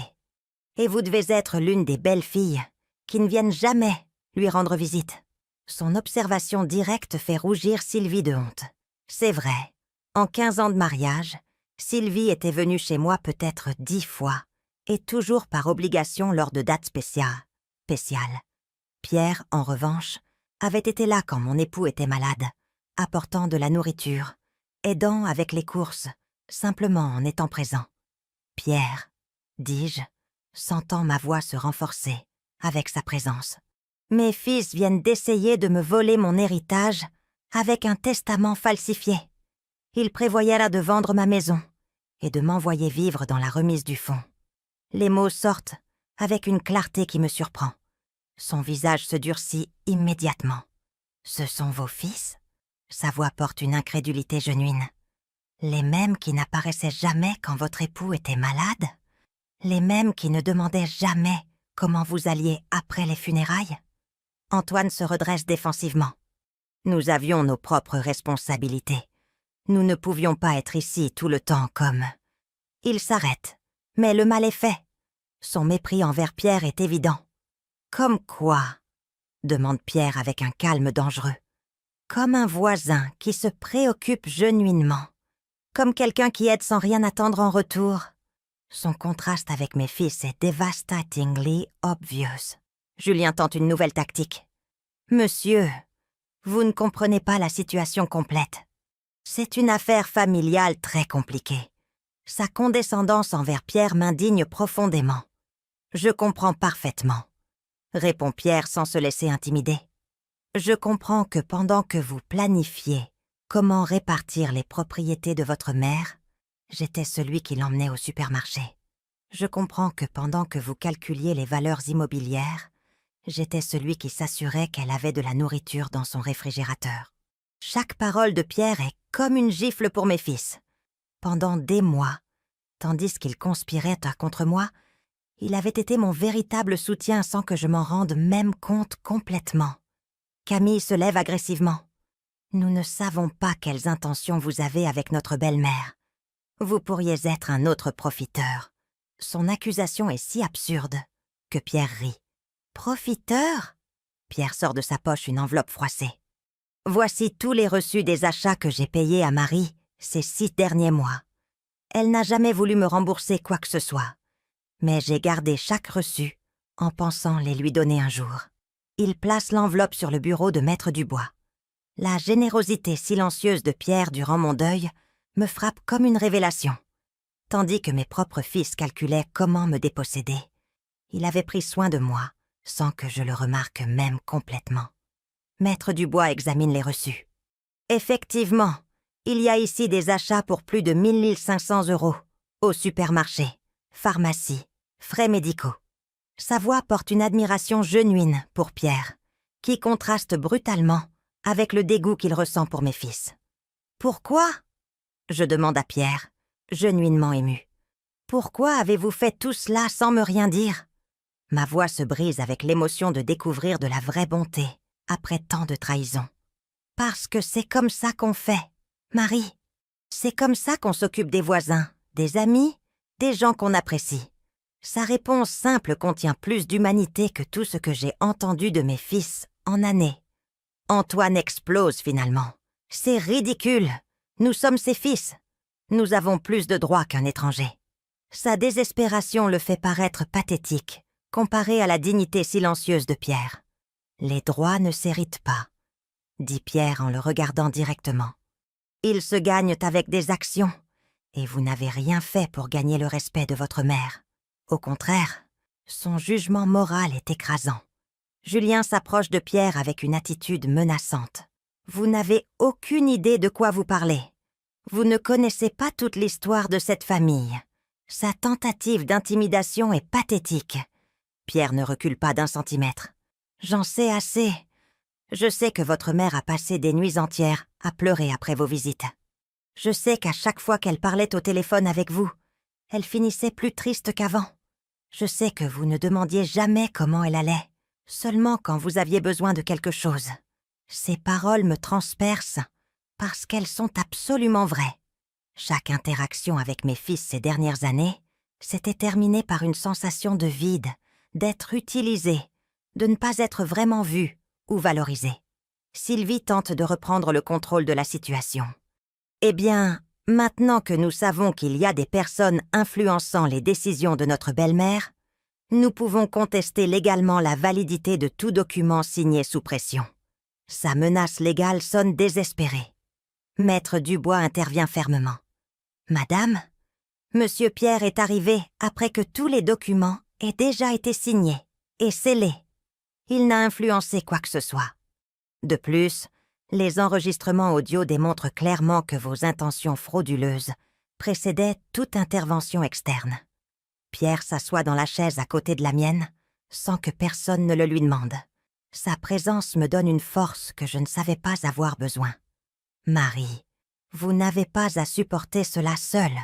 Et vous devez être l'une des belles filles qui ne viennent jamais lui rendre visite. Son observation directe fait rougir Sylvie de honte. C'est vrai, en 15 ans de mariage, Sylvie était venue chez moi peut-être 10 fois, et toujours par obligation lors de dates spéciales. Pierre, en revanche, avait été là quand mon époux était malade, apportant de la nourriture, aidant avec les courses, simplement en étant présent. Pierre, dis-je, sentant ma voix se renforcer avec sa présence. Mes fils viennent d'essayer de me voler mon héritage avec un testament falsifié. Ils prévoyaient là de vendre ma maison et de m'envoyer vivre dans la remise du fonds. Les mots sortent avec une clarté qui me surprend. Son visage se durcit immédiatement. « Ce sont vos fils ?» Sa voix porte une incrédulité genuine. « Les mêmes qui n'apparaissaient jamais quand votre époux était malade ? Les mêmes qui ne demandaient jamais comment vous alliez après les funérailles ?» Antoine se redresse défensivement. Nous avions nos propres responsabilités. Nous ne pouvions pas être ici tout le temps comme... Il s'arrête, mais le mal est fait. Son mépris envers Pierre est évident. « Comme quoi ?» demande Pierre avec un calme dangereux. « Comme un voisin qui se préoccupe genuinement. Comme quelqu'un qui aide sans rien attendre en retour. » Son contraste avec mes fils est devastatingly obvious. Julien tente une nouvelle tactique. « Monsieur, vous ne comprenez pas la situation complète. C'est une affaire familiale très compliquée. Sa condescendance envers Pierre m'indigne profondément. Je comprends parfaitement, répond Pierre sans se laisser intimider. Je comprends que pendant que vous planifiez comment répartir les propriétés de votre mère, j'étais celui qui l'emmenait au supermarché. Je comprends que pendant que vous calculiez les valeurs immobilières, j'étais celui qui s'assurait qu'elle avait de la nourriture dans son réfrigérateur. Chaque parole de Pierre est comme une gifle pour mes fils. Pendant des mois, tandis qu'il conspirait contre moi, il avait été mon véritable soutien sans que je m'en rende même compte complètement. Camille se lève agressivement. Nous ne savons pas quelles intentions vous avez avec notre belle-mère. Vous pourriez être un autre profiteur. Son accusation est si absurde que Pierre rit. Profiteur ? Pierre sort de sa poche une enveloppe froissée. Voici tous les reçus des achats que j'ai payés à Marie ces 6 derniers mois. Elle n'a jamais voulu me rembourser quoi que ce soit. Mais j'ai gardé chaque reçu en pensant les lui donner un jour. Il place l'enveloppe sur le bureau de Maître Dubois. La générosité silencieuse de Pierre durant mon deuil me frappe comme une révélation. Tandis que mes propres fils calculaient comment me déposséder, il avait pris soin de moi sans que je le remarque même complètement. Maître Dubois examine les reçus. Effectivement, il y a ici des achats pour plus de 1500 € au supermarché, pharmacie, frais médicaux. Sa voix porte une admiration genuine pour Pierre, qui contraste brutalement avec le dégoût qu'il ressent pour mes fils. « Pourquoi ?» je demande à Pierre, genuinement ému. « Pourquoi avez-vous fait tout cela sans me rien dire ?» Ma voix se brise avec l'émotion de découvrir de la vraie bonté après tant de trahison. « Parce que c'est comme ça qu'on fait, Marie. C'est comme ça qu'on s'occupe des voisins, des amis, des gens qu'on apprécie. » Sa réponse simple contient plus d'humanité que tout ce que j'ai entendu de mes fils en années. Antoine explose finalement. C'est ridicule. Nous sommes ses fils. Nous avons plus de droits qu'un étranger. Sa désespération le fait paraître pathétique, comparé à la dignité silencieuse de Pierre. Les droits ne s'héritent pas, dit Pierre en le regardant directement. Ils se gagnent avec des actions, et vous n'avez rien fait pour gagner le respect de votre mère. Au contraire, son jugement moral est écrasant. Julien s'approche de Pierre avec une attitude menaçante. Vous n'avez aucune idée de quoi vous parlez. Vous ne connaissez pas toute l'histoire de cette famille. Sa tentative d'intimidation est pathétique. Pierre ne recule pas d'1 centimètre. J'en sais assez. Je sais que votre mère a passé des nuits entières à pleurer après vos visites. Je sais qu'à chaque fois qu'elle parlait au téléphone avec vous, elle finissait plus triste qu'avant. Je sais que vous ne demandiez jamais comment elle allait, seulement quand vous aviez besoin de quelque chose. Ces paroles me transpercent parce qu'elles sont absolument vraies. Chaque interaction avec mes fils ces dernières années C'était terminé par une sensation de vide, d'être utilisé, de ne pas être vraiment vu ou valorisé. Sylvie tente de reprendre le contrôle de la situation. Eh bien, maintenant que nous savons qu'il y a des personnes influençant les décisions de notre belle-mère, nous pouvons contester légalement la validité de tout document signé sous pression. Sa menace légale sonne désespérée. Maître Dubois intervient fermement. « Madame, Monsieur Pierre est arrivé après que tous les documents aient déjà été signés et scellés. Il n'a influencé quoi que ce soit. De plus, les enregistrements audio démontrent clairement que vos intentions frauduleuses précédaient toute intervention externe. » Pierre s'assoit dans la chaise à côté de la mienne, sans que personne ne le lui demande. Sa présence me donne une force que je ne savais pas avoir besoin. « Marie, vous n'avez pas à supporter cela seule.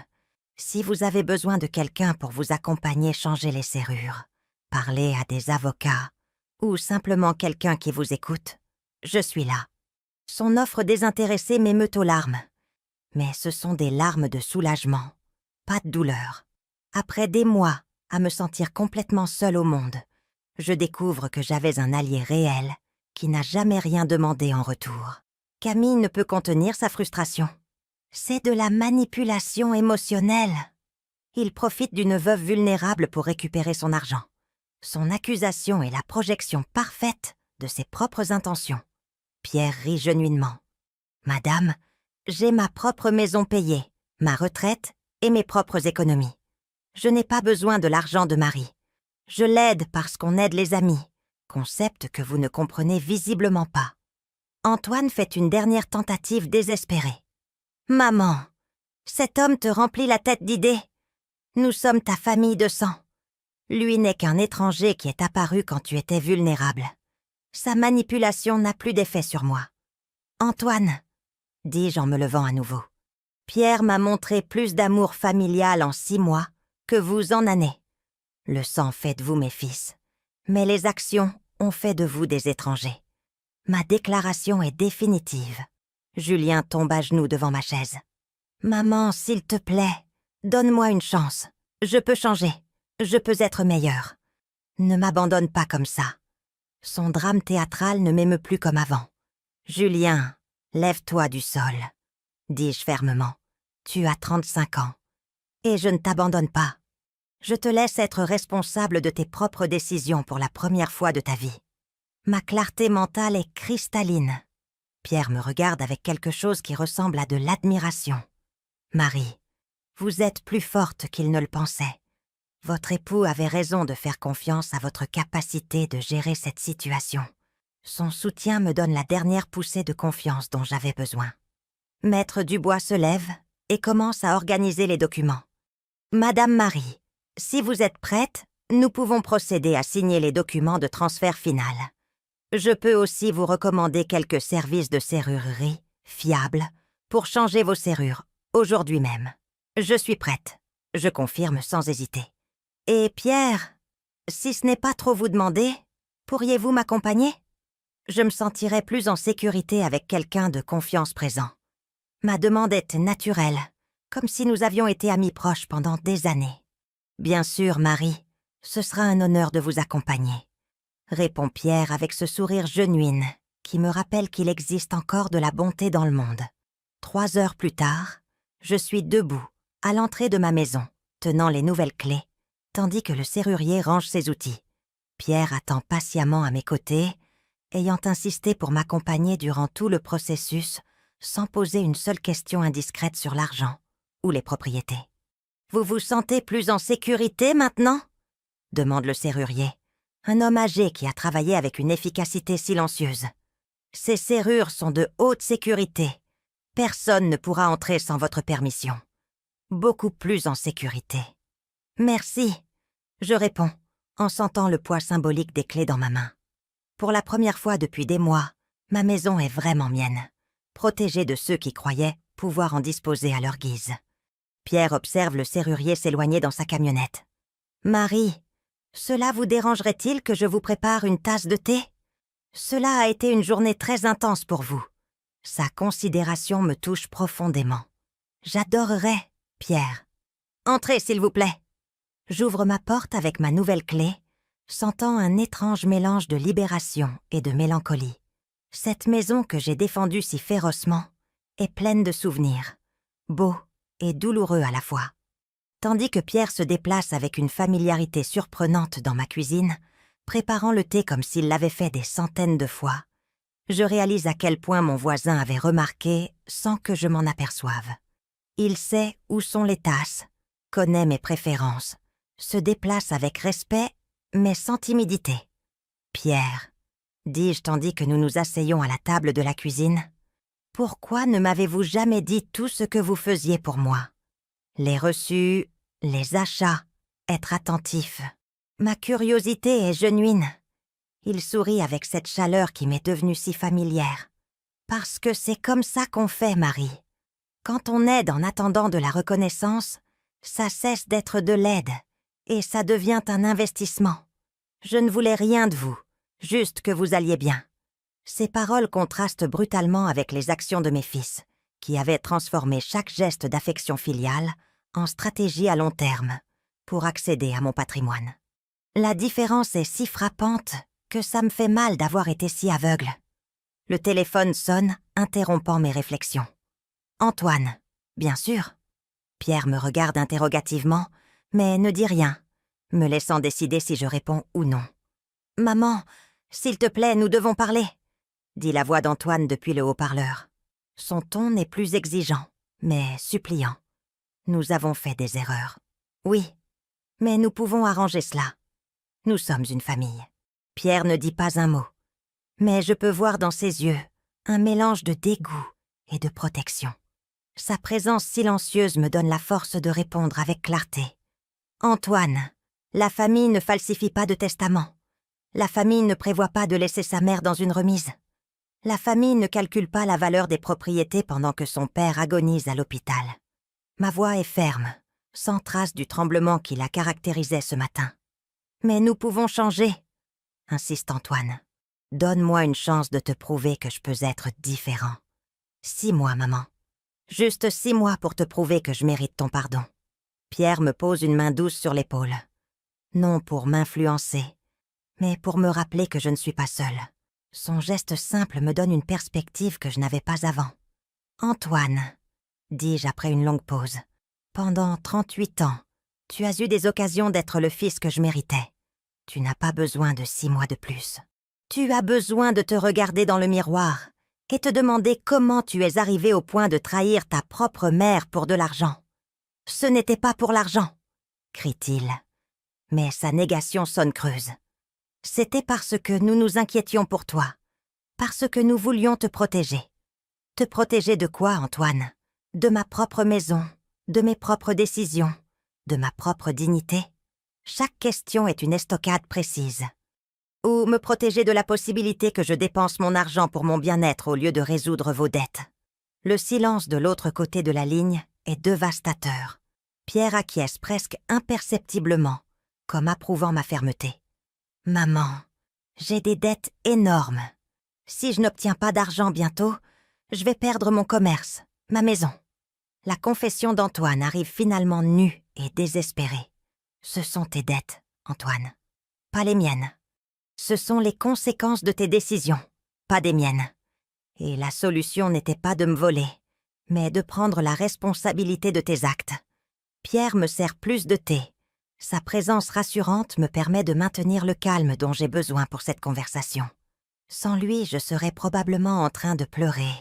Si vous avez besoin de quelqu'un pour vous accompagner changer les serrures, parler à des avocats ou simplement quelqu'un qui vous écoute, je suis là. » Son offre désintéressée m'émeut aux larmes. Mais ce sont des larmes de soulagement, pas de douleur. Après des mois à me sentir complètement seule au monde, je découvre que j'avais un allié réel qui n'a jamais rien demandé en retour. Camille ne peut contenir sa frustration. C'est de la manipulation émotionnelle. Il profite d'une veuve vulnérable pour récupérer son argent. Son accusation est la projection parfaite de ses propres intentions. Pierre rit genuinement. « Madame, j'ai ma propre maison payée, ma retraite et mes propres économies. Je n'ai pas besoin de l'argent de Marie. Je l'aide parce qu'on aide les amis, concept que vous ne comprenez visiblement pas. » Antoine fait une dernière tentative désespérée. « Maman, cet homme te remplit la tête d'idées. Nous sommes ta famille de sang. Lui n'est qu'un étranger qui est apparu quand tu étais vulnérable. Sa manipulation n'a plus d'effet sur moi. Antoine, dis-je en me levant à nouveau, Pierre m'a montré plus d'amour familial en 6 mois que vous en années. Le sang fait de vous mes fils, mais les actions ont fait de vous des étrangers. Ma déclaration est définitive. » Julien tombe à genoux devant ma chaise. « Maman, s'il te plaît, donne-moi une chance. Je peux changer. Je peux être meilleure. Ne m'abandonne pas comme ça. » Son drame théâtral ne m'émeut plus comme avant. « Julien, lève-toi du sol, » dis-je fermement. « Tu as 35 ans. Et je ne t'abandonne pas. Je te laisse être responsable de tes propres décisions pour la première fois de ta vie. » Ma clarté mentale est cristalline. Pierre me regarde avec quelque chose qui ressemble à de l'admiration. « Marie, vous êtes plus forte qu'il ne le pensait. Votre époux avait raison de faire confiance à votre capacité de gérer cette situation. Son soutien me donne la dernière poussée de confiance dont j'avais besoin. » Maître Dubois se lève et commence à organiser les documents. « Madame Marie, si vous êtes prête, nous pouvons procéder à signer les documents de transfert final. Je peux aussi vous recommander quelques services de serrurerie fiables pour changer vos serrures aujourd'hui même. Je suis prête, je confirme sans hésiter. Et Pierre, si ce n'est pas trop vous demander, pourriez-vous m'accompagner? Je me sentirais plus en sécurité avec quelqu'un de confiance présent. Ma demande est naturelle, comme si nous avions été amis proches pendant des années. Bien sûr, Marie, ce sera un honneur de vous accompagner, répond Pierre avec ce sourire genuin qui me rappelle qu'il existe encore de la bonté dans le monde. 3 heures plus tard, je suis debout, à l'entrée de ma maison, tenant les nouvelles clés, tandis que le serrurier range ses outils. Pierre attend patiemment à mes côtés, ayant insisté pour m'accompagner durant tout le processus, sans poser une seule question indiscrète sur l'argent ou les propriétés. « Vous vous sentez plus en sécurité maintenant ?» demande le serrurier, un homme âgé qui a travaillé avec une efficacité silencieuse. « Ces serrures sont de haute sécurité. Personne ne pourra entrer sans votre permission. Beaucoup plus en sécurité. »« Merci », je réponds, en sentant le poids symbolique des clés dans ma main. Pour la première fois depuis des mois, ma maison est vraiment mienne, protégée de ceux qui croyaient pouvoir en disposer à leur guise. Pierre observe le serrurier s'éloigner dans sa camionnette. « Marie, cela vous dérangerait-il que je vous prépare une tasse de thé? Cela a été une journée très intense pour vous. » Sa considération me touche profondément. « J'adorerais, Pierre. »« Entrez, s'il vous plaît. » J'ouvre ma porte avec ma nouvelle clé, sentant un étrange mélange de libération et de mélancolie. Cette maison que j'ai défendue si férocement est pleine de souvenirs, beaux et douloureux à la fois. Tandis que Pierre se déplace avec une familiarité surprenante dans ma cuisine, préparant le thé comme s'il l'avait fait des centaines de fois, je réalise à quel point mon voisin avait remarqué sans que je m'en aperçoive. Il sait où sont les tasses, connaît mes préférences, se déplace avec respect, mais sans timidité. « Pierre, dis-je tandis que nous nous asseyons à la table de la cuisine, pourquoi ne m'avez-vous jamais dit tout ce que vous faisiez pour moi? Les reçus, les achats, être attentif. Ma curiosité est genuine. » Il sourit avec cette chaleur qui m'est devenue si familière. « Parce que c'est comme ça qu'on fait, Marie. Quand on aide en attendant de la reconnaissance, ça cesse d'être de l'aide et ça devient un investissement. Je ne voulais rien de vous, juste que vous alliez bien. » Ces paroles contrastent brutalement avec les actions de mes fils, qui avaient transformé chaque geste d'affection filiale en stratégie à long terme pour accéder à mon patrimoine. La différence est si frappante que ça me fait mal d'avoir été si aveugle. Le téléphone sonne, interrompant mes réflexions. « Antoine, bien sûr. » Pierre me regarde interrogativement, mais ne dit rien, me laissant décider si je réponds ou non. « Maman, s'il te plaît, nous devons parler, » dit la voix d'Antoine depuis le haut-parleur. Son ton n'est plus exigeant, mais suppliant. Nous avons fait des erreurs. Oui, mais nous pouvons arranger cela. Nous sommes une famille. Pierre ne dit pas un mot, mais je peux voir dans ses yeux un mélange de dégoût et de protection. Sa présence silencieuse me donne la force de répondre avec clarté. « Antoine, la famille ne falsifie pas de testament. La famille ne prévoit pas de laisser sa mère dans une remise. La famille ne calcule pas la valeur des propriétés pendant que son père agonise à l'hôpital. » Ma voix est ferme, sans trace du tremblement qui la caractérisait ce matin. « Mais nous pouvons changer, » insiste Antoine. « Donne-moi une chance de te prouver que je peux être différent. 6 mois, maman. Juste 6 mois pour te prouver que je mérite ton pardon. » Pierre me pose une main douce sur l'épaule. Non pour m'influencer, mais pour me rappeler que je ne suis pas seule. Son geste simple me donne une perspective que je n'avais pas avant. « Antoine, » dis-je après une longue pause, « pendant 38 ans, tu as eu des occasions d'être le fils que je méritais. Tu n'as pas besoin de 6 mois de plus. Tu as besoin de te regarder dans le miroir et te demander comment tu es arrivé au point de trahir ta propre mère pour de l'argent. Ce n'était pas pour l'argent, crie-t-il. Mais sa négation sonne creuse. C'était parce que nous nous inquiétions pour toi, parce que nous voulions te protéger. Te protéger de quoi, Antoine? De ma propre maison, de mes propres décisions, de ma propre dignité? Chaque question est une estocade précise. Ou me protéger de la possibilité que je dépense mon argent pour mon bien-être au lieu de résoudre vos dettes. Le silence de l'autre côté de la ligne est dévastateur. Pierre acquiesce presque imperceptiblement, comme approuvant ma fermeté. « Maman, j'ai des dettes énormes. Si je n'obtiens pas d'argent bientôt, je vais perdre mon commerce, ma maison. » La confession d'Antoine arrive finalement nue et désespérée. « Ce sont tes dettes, Antoine, pas les miennes. Ce sont les conséquences de tes décisions, pas des miennes. Et la solution n'était pas de me voler, mais de prendre la responsabilité de tes actes. » Pierre me sert plus de thé. Sa présence rassurante me permet de maintenir le calme dont j'ai besoin pour cette conversation. Sans lui, je serais probablement en train de pleurer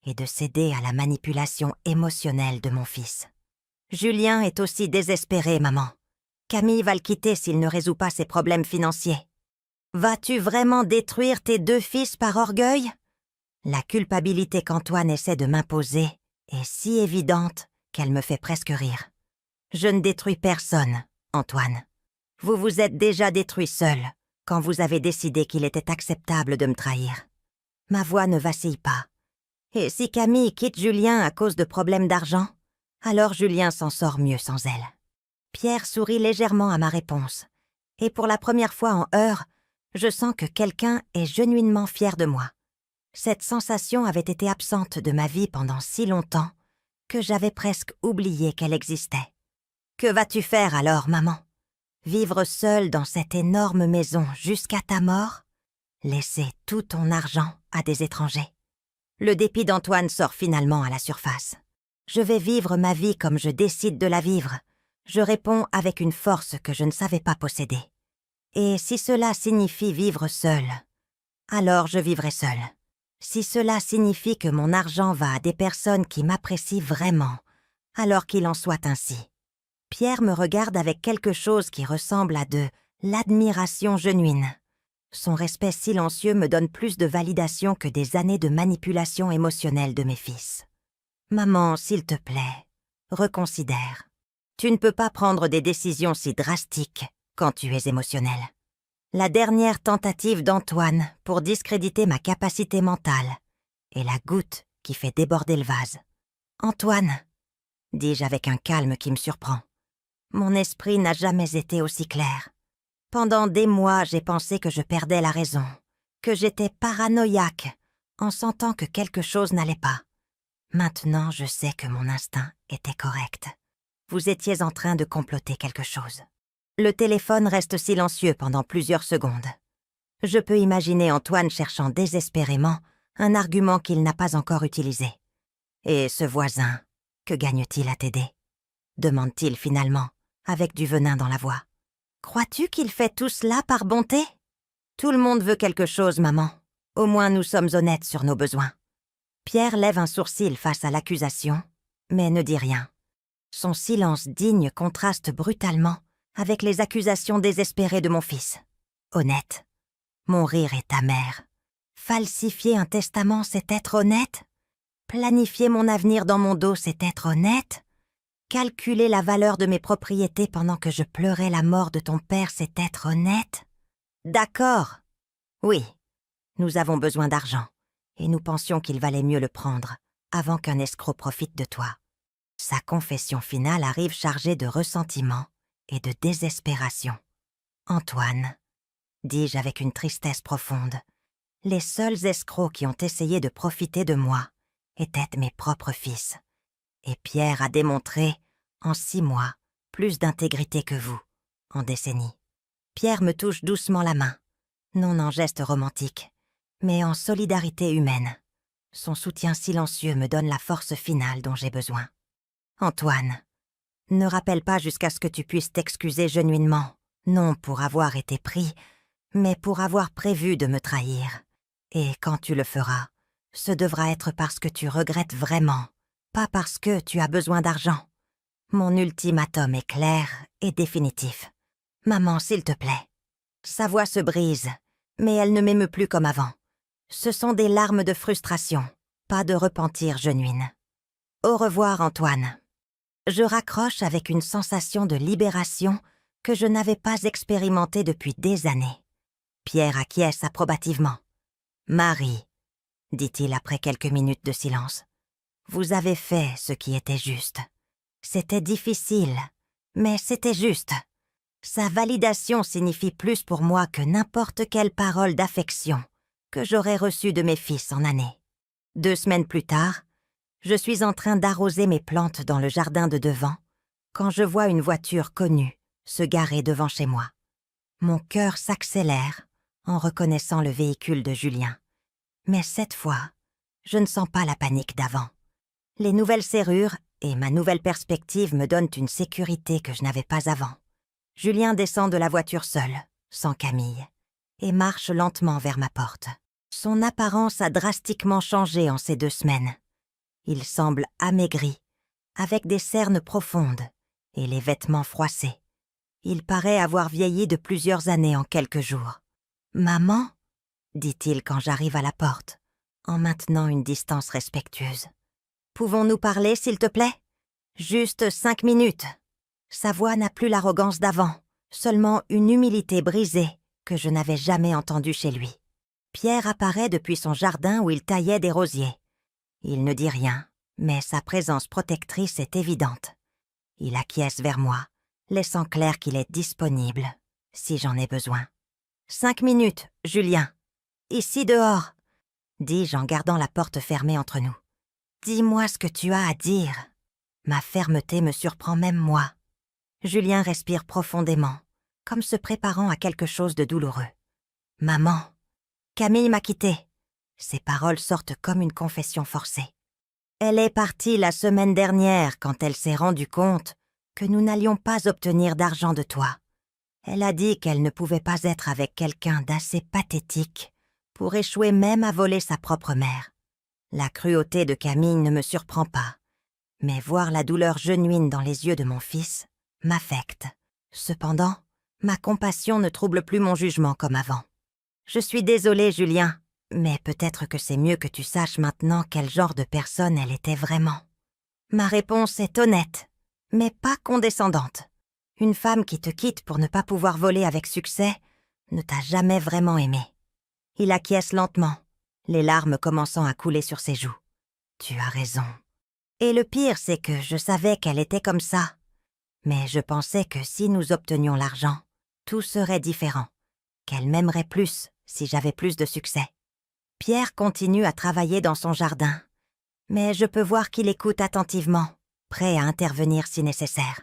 et de céder à la manipulation émotionnelle de mon fils. Julien est aussi désespéré, maman. Camille va le quitter s'il ne résout pas ses problèmes financiers. Vas-tu vraiment détruire tes 2 fils par orgueil? La culpabilité qu'Antoine essaie de m'imposer est si évidente qu'elle me fait presque rire. Je ne détruis personne, Antoine. Vous vous êtes déjà détruit seul quand vous avez décidé qu'il était acceptable de me trahir. Ma voix ne vacille pas. Et si Camille quitte Julien à cause de problèmes d'argent, alors Julien s'en sort mieux sans elle. Pierre sourit légèrement à ma réponse, et pour la première fois en heure, je sens que quelqu'un est genuinement fier de moi. Cette sensation avait été absente de ma vie pendant si longtemps que j'avais presque oublié qu'elle existait. « Que vas-tu faire alors, maman? Vivre seul dans cette énorme maison jusqu'à ta mort? Laisser tout ton argent à des étrangers? Le dépit d'Antoine sort finalement à la surface. Je vais vivre ma vie comme je décide de la vivre. Je réponds avec une force que je ne savais pas posséder. Et si cela signifie vivre seul, alors je vivrai seul. Si cela signifie que mon argent va à des personnes qui m'apprécient vraiment, alors qu'il en soit ainsi. Pierre me regarde avec quelque chose qui ressemble à de l'admiration genuine. Son respect silencieux me donne plus de validation que des années de manipulation émotionnelle de mes fils. Maman, s'il te plaît, reconsidère. Tu ne peux pas prendre des décisions si drastiques quand tu es émotionnel. La dernière tentative d'Antoine pour discréditer ma capacité mentale est la goutte qui fait déborder le vase. « Antoine !» dis-je avec un calme qui me surprend. Mon esprit n'a jamais été aussi clair. Pendant des mois, j'ai pensé que je perdais la raison, que j'étais paranoïaque en sentant que quelque chose n'allait pas. Maintenant, je sais que mon instinct était correct. Vous étiez en train de comploter quelque chose. Le téléphone reste silencieux pendant plusieurs secondes. Je peux imaginer Antoine cherchant désespérément un argument qu'il n'a pas encore utilisé. Et ce voisin, que gagne-t-il à t'aider? Demande-t-il finalement, avec du venin dans la voix. Crois-tu qu'il fait tout cela par bonté? Tout le monde veut quelque chose, maman. Au moins nous sommes honnêtes sur nos besoins. Pierre lève un sourcil face à l'accusation, mais ne dit rien. Son silence digne contraste brutalement avec les accusations désespérées de mon fils. Honnête. Mon rire est amer. Falsifier un testament, c'est être honnête? Planifier mon avenir dans mon dos, c'est être honnête? Calculer la valeur de mes propriétés pendant que je pleurais la mort de ton père, c'est être honnête? D'accord. Oui, nous avons besoin d'argent, et nous pensions qu'il valait mieux le prendre, avant qu'un escroc profite de toi. Sa confession finale arrive chargée de ressentiment et de désespération. Antoine, dis-je avec une tristesse profonde, les seuls escrocs qui ont essayé de profiter de moi étaient mes propres fils. Et Pierre a démontré, en 6 mois, plus d'intégrité que vous, en décennies. Pierre me touche doucement la main, non en geste romantique, mais en solidarité humaine. Son soutien silencieux me donne la force finale dont j'ai besoin. Antoine, ne rappelle pas jusqu'à ce que tu puisses t'excuser genuinement, non pour avoir été pris, mais pour avoir prévu de me trahir. Et quand tu le feras, ce devra être parce que tu regrettes vraiment, pas parce que tu as besoin d'argent. Mon ultimatum est clair et définitif. Maman, s'il te plaît. Sa voix se brise, mais elle ne m'émeut plus comme avant. Ce sont des larmes de frustration, pas de repentir genuine. Au revoir, Antoine. Je raccroche avec une sensation de libération que je n'avais pas expérimentée depuis des années. Pierre acquiesce approbativement. « Marie, dit-il après quelques minutes de silence, vous avez fait ce qui était juste. C'était difficile, mais c'était juste. Sa validation signifie plus pour moi que n'importe quelle parole d'affection que j'aurais reçue de mes fils en années. 2 semaines plus tard, je suis en train d'arroser mes plantes dans le jardin de devant quand je vois une voiture connue se garer devant chez moi. Mon cœur s'accélère en reconnaissant le véhicule de Julien. Mais cette fois, je ne sens pas la panique d'avant. Les nouvelles serrures et ma nouvelle perspective me donnent une sécurité que je n'avais pas avant. Julien descend de la voiture seul, sans Camille, et marche lentement vers ma porte. Son apparence a drastiquement changé en ces 2 semaines. Il semble amaigri, avec des cernes profondes et les vêtements froissés. Il paraît avoir vieilli de plusieurs années en quelques jours. « Maman ?» dit-il quand j'arrive à la porte, en maintenant une distance respectueuse. « Pouvons-nous parler, s'il te plaît? Juste 5 minutes. » Sa voix n'a plus l'arrogance d'avant, seulement une humilité brisée que je n'avais jamais entendue chez lui. Pierre apparaît depuis son jardin où il taillait des rosiers. Il ne dit rien, mais sa présence protectrice est évidente. Il acquiesce vers moi, laissant clair qu'il est disponible, si j'en ai besoin. « 5 minutes, Julien. Ici dehors, » dis-je en gardant la porte fermée entre nous. « Dis-moi ce que tu as à dire. » Ma fermeté me surprend même moi. Julien respire profondément, comme se préparant à quelque chose de douloureux. « Maman, Camille m'a quittée. » Ces paroles sortent comme une confession forcée. Elle est partie la semaine dernière quand elle s'est rendue compte que nous n'allions pas obtenir d'argent de toi. Elle a dit qu'elle ne pouvait pas être avec quelqu'un d'assez pathétique pour échouer même à voler sa propre mère. La cruauté de Camille ne me surprend pas, mais voir la douleur genuine dans les yeux de mon fils m'affecte. Cependant, ma compassion ne trouble plus mon jugement comme avant. Je suis désolée, Julien, mais peut-être que c'est mieux que tu saches maintenant quel genre de personne elle était vraiment. Ma réponse est honnête, mais pas condescendante. Une femme qui te quitte pour ne pas pouvoir voler avec succès ne t'a jamais vraiment aimé. Il acquiesce lentement, les larmes commençant à couler sur ses joues. Tu as raison. Et le pire, c'est que je savais qu'elle était comme ça. Mais je pensais que si nous obtenions l'argent, tout serait différent, qu'elle m'aimerait plus si j'avais plus de succès. Pierre continue à travailler dans son jardin, mais je peux voir qu'il écoute attentivement, prêt à intervenir si nécessaire.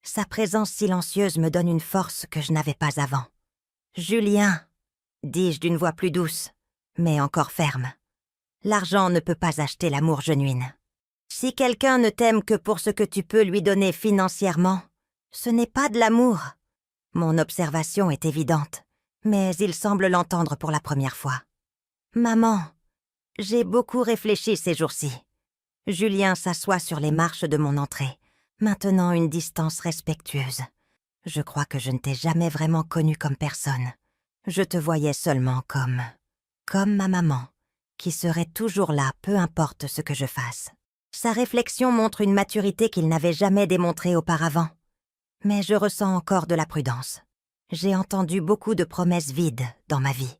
Sa présence silencieuse me donne une force que je n'avais pas avant. « Julien !» dis-je d'une voix plus douce, mais encore ferme. L'argent ne peut pas acheter l'amour genuine. Si quelqu'un ne t'aime que pour ce que tu peux lui donner financièrement, ce n'est pas de l'amour. Mon observation est évidente, mais il semble l'entendre pour la première fois. Maman, j'ai beaucoup réfléchi ces jours-ci. Julien s'assoit sur les marches de mon entrée, maintenant une distance respectueuse. Je crois que je ne t'ai jamais vraiment connue comme personne. Je te voyais seulement comme ma maman, qui serait toujours là, peu importe ce que je fasse. Sa réflexion montre une maturité qu'il n'avait jamais démontrée auparavant. Mais je ressens encore de la prudence. J'ai entendu beaucoup de promesses vides dans ma vie.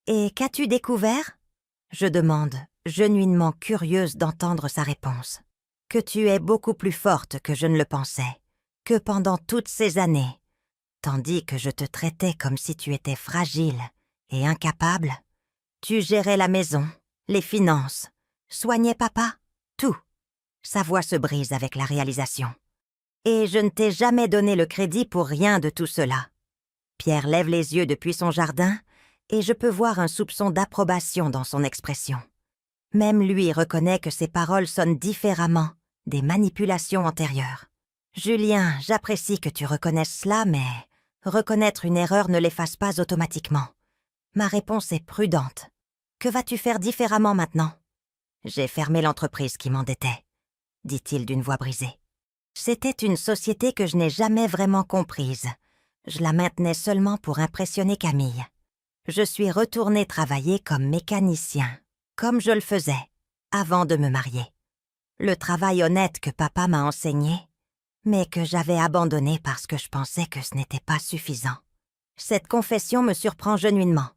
Et qu'as-tu découvert ? Je demande, genuinement curieuse d'entendre sa réponse. Que tu es beaucoup plus forte que je ne le pensais, que pendant toutes ces années, tandis que je te traitais comme si tu étais fragile et incapable, tu gérais la maison, les finances, soignais papa, tout. Sa voix se brise avec la réalisation. Et je ne t'ai jamais donné le crédit pour rien de tout cela. Pierre lève les yeux depuis son jardin et je peux voir un soupçon d'approbation dans son expression. Même lui reconnaît que ses paroles sonnent différemment des manipulations antérieures. Julien, j'apprécie que tu reconnaisses cela, mais reconnaître une erreur ne l'efface pas automatiquement. Ma réponse est prudente. Que vas-tu faire différemment maintenant ? J'ai fermé l'entreprise qui m'endettait, dit-il d'une voix brisée. C'était une société que je n'ai jamais vraiment comprise. Je la maintenais seulement pour impressionner Camille. Je suis retournée travailler comme mécanicien, comme je le faisais, avant de me marier. Le travail honnête que papa m'a enseigné, mais que j'avais abandonné parce que je pensais que ce n'était pas suffisant. Cette confession me surprend genuinement.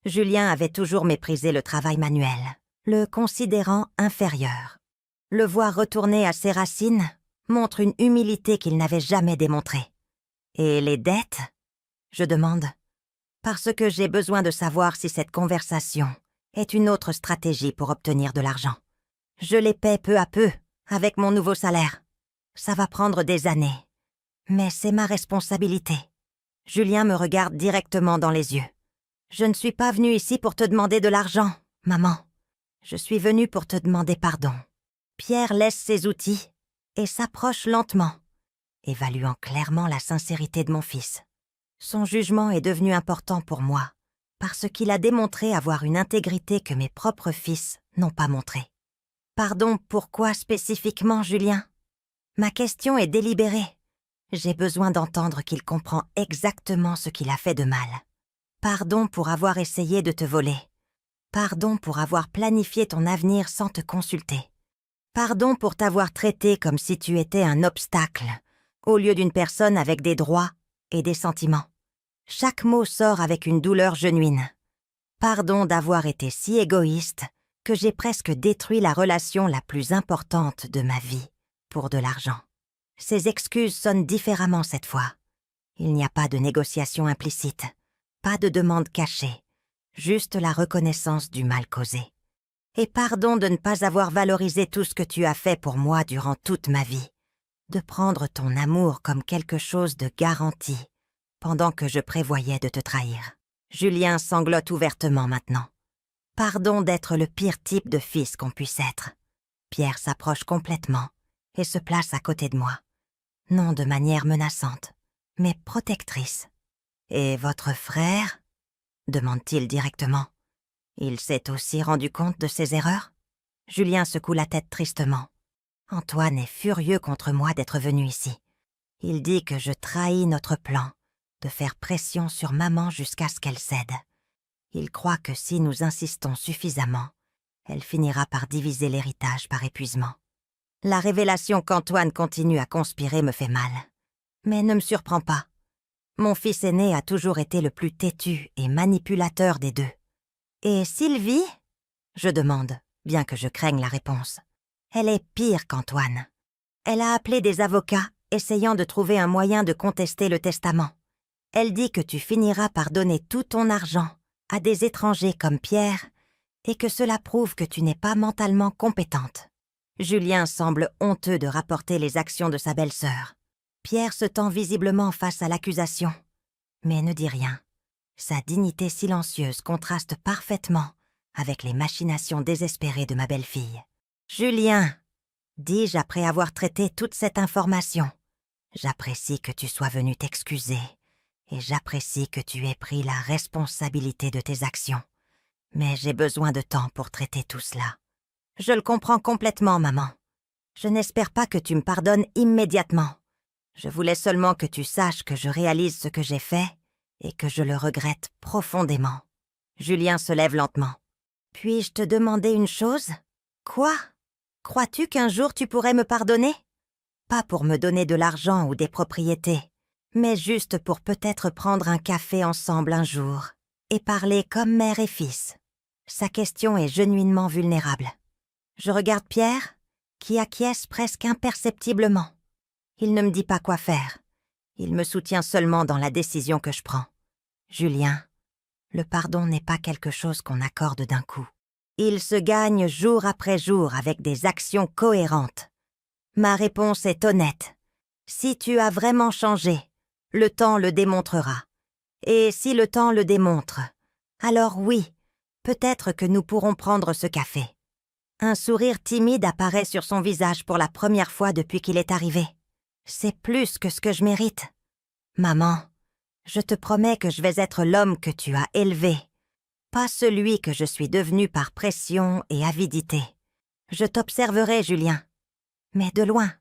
Julien avait toujours méprisé le travail manuel, le considérant inférieur. Le voir retourner à ses racines montre une humilité qu'il n'avait jamais démontrée. Et les dettes ? Je demande. Parce que j'ai besoin de savoir si cette conversation est une autre stratégie pour obtenir de l'argent. Je les paie peu à peu, avec mon nouveau salaire. Ça va prendre des années. Mais c'est ma responsabilité. Julien me regarde directement dans les yeux. Je ne suis pas venue ici pour te demander de l'argent, maman. Je suis venue pour te demander pardon. Pierre laisse ses outils et s'approche lentement, évaluant clairement la sincérité de mon fils. Son jugement est devenu important pour moi, parce qu'il a démontré avoir une intégrité que mes propres fils n'ont pas montrée. Pardon, pourquoi spécifiquement, Julien ? Ma question est délibérée. J'ai besoin d'entendre qu'il comprend exactement ce qu'il a fait de mal. Pardon pour avoir essayé de te voler. Pardon pour avoir planifié ton avenir sans te consulter. Pardon pour t'avoir traité comme si tu étais un obstacle, au lieu d'une personne avec des droits et des sentiments. Chaque mot sort avec une douleur genuine. Pardon d'avoir été si égoïste que j'ai presque détruit la relation la plus importante de ma vie pour de l'argent. Ces excuses sonnent différemment cette fois. Il n'y a pas de négociation implicite, pas de demande cachée, juste la reconnaissance du mal causé. Et pardon de ne pas avoir valorisé tout ce que tu as fait pour moi durant toute ma vie, de prendre ton amour comme quelque chose de garanti, pendant que je prévoyais de te trahir. Julien sanglote ouvertement maintenant. Pardon d'être le pire type de fils qu'on puisse être. Pierre s'approche complètement et se place à côté de moi. Non de manière menaçante, mais protectrice. « Et votre frère ?» demande-t-il directement. Il s'est aussi rendu compte de ses erreurs? Julien secoue la tête tristement. Antoine est furieux contre moi d'être venu ici. Il dit que je trahis notre plan, de faire pression sur maman jusqu'à ce qu'elle cède. Il croit que si nous insistons suffisamment, elle finira par diviser l'héritage par épuisement. La révélation qu'Antoine continue à conspirer me fait mal. Mais ne me surprend pas. Mon fils aîné a toujours été le plus têtu et manipulateur des deux. Et Sylvie ? Je demande, bien que je craigne la réponse. Elle est pire qu'Antoine. Elle a appelé des avocats, essayant de trouver un moyen de contester le testament. Elle dit que tu finiras par donner tout ton argent à des étrangers comme Pierre et que cela prouve que tu n'es pas mentalement compétente. Julien semble honteux de rapporter les actions de sa belle-sœur. Pierre se tend visiblement face à l'accusation, mais ne dit rien. Sa dignité silencieuse contraste parfaitement avec les machinations désespérées de ma belle-fille. « Julien !» dis-je après avoir traité toute cette information. « J'apprécie que tu sois venu t'excuser et j'apprécie que tu aies pris la responsabilité de tes actions. Mais j'ai besoin de temps pour traiter tout cela. Je le comprends complètement, maman. Je n'espère pas que tu me pardonnes immédiatement. Je voulais seulement que tu saches que je réalise ce que j'ai fait et que je le regrette profondément. » Julien se lève lentement. « Puis-je te demander une chose ? » ?»« Quoi ? Crois-tu qu'un jour tu pourrais me pardonner ? Pas pour me donner de l'argent ou des propriétés, mais juste pour peut-être prendre un café ensemble un jour et parler comme mère et fils. » Sa question est genuinement vulnérable. Je regarde Pierre, qui acquiesce presque imperceptiblement. Il ne me dit pas quoi faire. Il me soutient seulement dans la décision que je prends. Julien, le pardon n'est pas quelque chose qu'on accorde d'un coup. Il se gagne jour après jour avec des actions cohérentes. Ma réponse est honnête. Si tu as vraiment changé, le temps le démontrera. Et si le temps le démontre, alors oui, peut-être que nous pourrons prendre ce café. Un sourire timide apparaît sur son visage pour la première fois depuis qu'il est arrivé. C'est plus que ce que je mérite. Maman, je te promets que je vais être l'homme que tu as élevé, pas celui que je suis devenu par pression et avidité. Je t'observerai, Julien, mais de loin.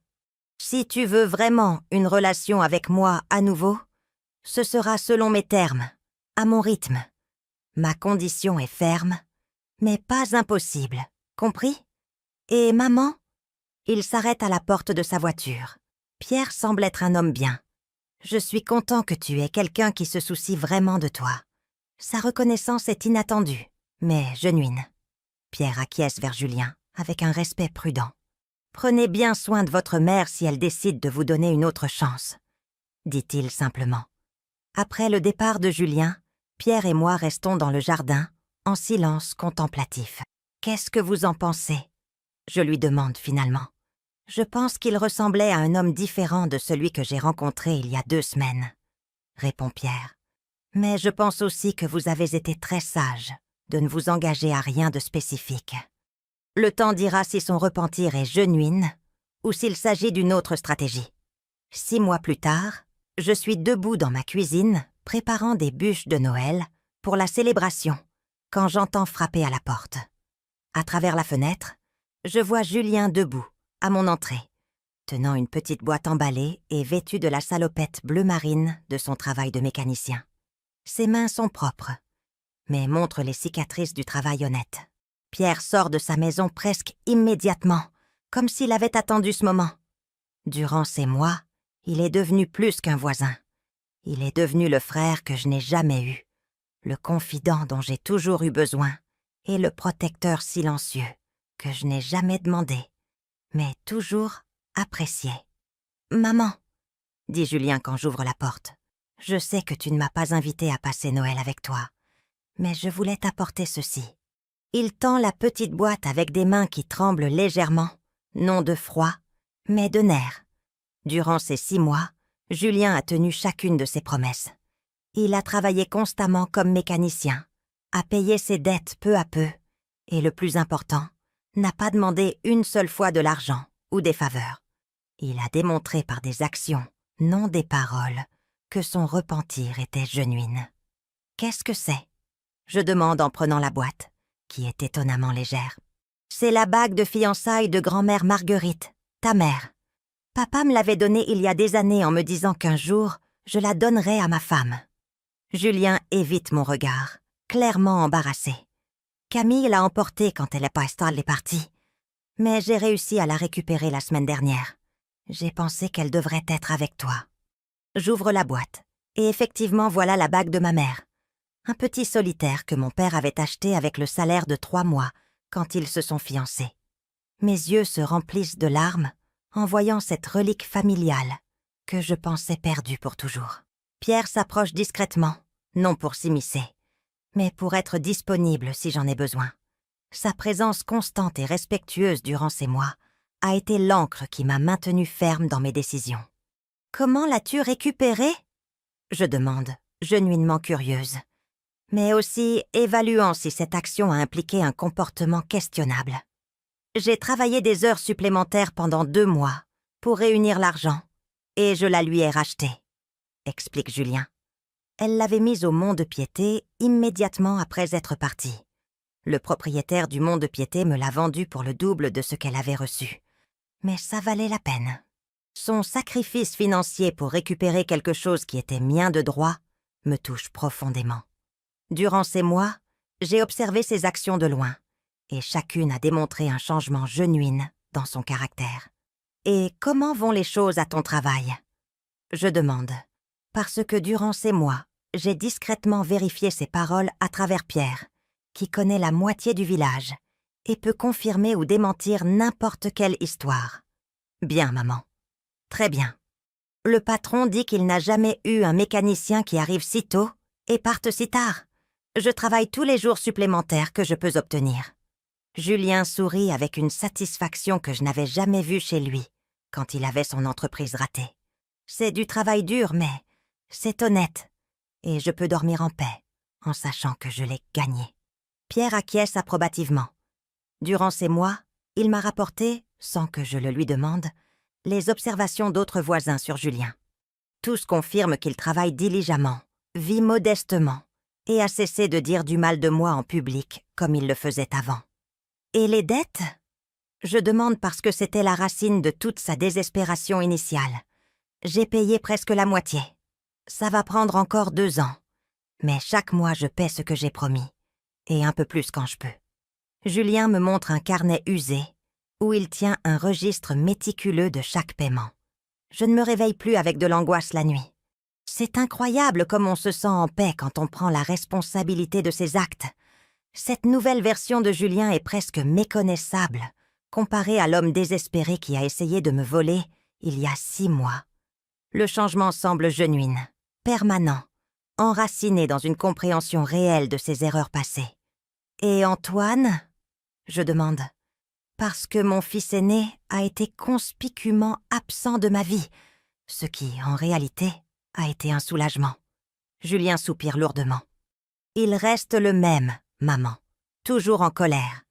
Si tu veux vraiment une relation avec moi à nouveau, ce sera selon mes termes, à mon rythme. Ma condition est ferme, mais pas impossible, compris ? Et maman ? Il s'arrête à la porte de sa voiture. Pierre semble être un homme bien. Je suis content que tu aies quelqu'un qui se soucie vraiment de toi. Sa reconnaissance est inattendue, mais genuine. Pierre acquiesce vers Julien, avec un respect prudent. Prenez bien soin de votre mère si elle décide de vous donner une autre chance, dit-il simplement. Après le départ de Julien, Pierre et moi restons dans le jardin, en silence contemplatif. « Qu'est-ce que vous en pensez ?» je lui demande finalement. Je pense qu'il ressemblait à un homme différent de celui que j'ai rencontré il y a 2 semaines, répond Pierre. Mais je pense aussi que vous avez été très sage de ne vous engager à rien de spécifique. Le temps dira si son repentir est genuine ou s'il s'agit d'une autre stratégie. 6 mois plus tard, je suis debout dans ma cuisine, préparant des bûches de Noël pour la célébration, quand j'entends frapper à la porte. À travers la fenêtre, je vois Julien debout, à mon entrée, tenant une petite boîte emballée et vêtue de la salopette bleu marine de son travail de mécanicien. Ses mains sont propres, mais montrent les cicatrices du travail honnête. Pierre sort de sa maison presque immédiatement, comme s'il avait attendu ce moment. Durant ces mois, il est devenu plus qu'un voisin. Il est devenu le frère que je n'ai jamais eu, le confident dont j'ai toujours eu besoin et le protecteur silencieux que je n'ai jamais demandé, mais toujours apprécié. « Maman, » dit Julien quand j'ouvre la porte, « je sais que tu ne m'as pas invité à passer Noël avec toi, mais je voulais t'apporter ceci. » Il tend la petite boîte avec des mains qui tremblent légèrement, non de froid, mais de nerfs. Durant ces 6 mois, Julien a tenu chacune de ses promesses. Il a travaillé constamment comme mécanicien, a payé ses dettes peu à peu, et le plus important, n'a pas demandé une seule fois de l'argent ou des faveurs. Il a démontré par des actions, non des paroles, que son repentir était genuine. « Qu'est-ce que c'est ?» je demande en prenant la boîte, qui est étonnamment légère. « C'est la bague de fiançailles de grand-mère Marguerite, ta mère. Papa me l'avait donnée il y a des années en me disant qu'un jour, je la donnerais à ma femme. » Julien évite mon regard, clairement embarrassé. Camille l'a emportée quand elle est partie, mais j'ai réussi à la récupérer la semaine dernière. J'ai pensé qu'elle devrait être avec toi. J'ouvre la boîte, et effectivement voilà la bague de ma mère. Un petit solitaire que mon père avait acheté avec le salaire de 3 mois quand ils se sont fiancés. Mes yeux se remplissent de larmes en voyant cette relique familiale que je pensais perdue pour toujours. Pierre s'approche discrètement, non pour s'immiscer, mais pour être disponible si j'en ai besoin. Sa présence constante et respectueuse durant ces mois a été l'encre qui m'a maintenue ferme dans mes décisions. « Comment l'as-tu récupérée ?» je demande, genuinement curieuse, mais aussi évaluant si cette action a impliqué un comportement questionnable. « J'ai travaillé des heures supplémentaires pendant 2 mois pour réunir l'argent, et je la lui ai rachetée, » explique Julien. Elle l'avait mise au mont-de-piété immédiatement après être partie. Le propriétaire du mont-de-piété me l'a vendue pour le double de ce qu'elle avait reçu. Mais ça valait la peine. Son sacrifice financier pour récupérer quelque chose qui était mien de droit me touche profondément. Durant ces mois, j'ai observé ses actions de loin, et chacune a démontré un changement genuin dans son caractère. « Et comment vont les choses à ton travail ?» je demande, parce que durant ces mois, j'ai discrètement vérifié ses paroles à travers Pierre, qui connaît la moitié du village et peut confirmer ou démentir n'importe quelle histoire. « Bien, maman. Très bien. Le patron dit qu'il n'a jamais eu un mécanicien qui arrive si tôt et parte si tard. Je travaille tous les jours supplémentaires que je peux obtenir. » Julien sourit avec une satisfaction que je n'avais jamais vue chez lui quand il avait son entreprise ratée. C'est du travail dur, mais c'est honnête, et je peux dormir en paix en sachant que je l'ai gagné. Pierre acquiesce approbativement. Durant ces mois, il m'a rapporté, sans que je le lui demande, les observations d'autres voisins sur Julien. Tous confirment qu'il travaille diligemment, vit modestement, et a cessé de dire du mal de moi en public comme il le faisait avant. Et les dettes ? Je demande parce que c'était la racine de toute sa désespération initiale. J'ai payé presque la moitié. Ça va prendre encore 2 ans. Mais chaque mois, je paie ce que j'ai promis. Et un peu plus quand je peux. Julien me montre un carnet usé où il tient un registre méticuleux de chaque paiement. Je ne me réveille plus avec de l'angoisse la nuit. C'est incroyable comme on se sent en paix quand on prend la responsabilité de ses actes. Cette nouvelle version de Julien est presque méconnaissable, comparée à l'homme désespéré qui a essayé de me voler il y a 6 mois. Le changement semble genuine, permanent, enraciné dans une compréhension réelle de ses erreurs passées. « Et Antoine ?» je demande. Parce que mon fils aîné a été conspicuement absent de ma vie, ce qui, en réalité, a été un soulagement. Julien soupire lourdement. Il reste le même, maman, toujours en colère.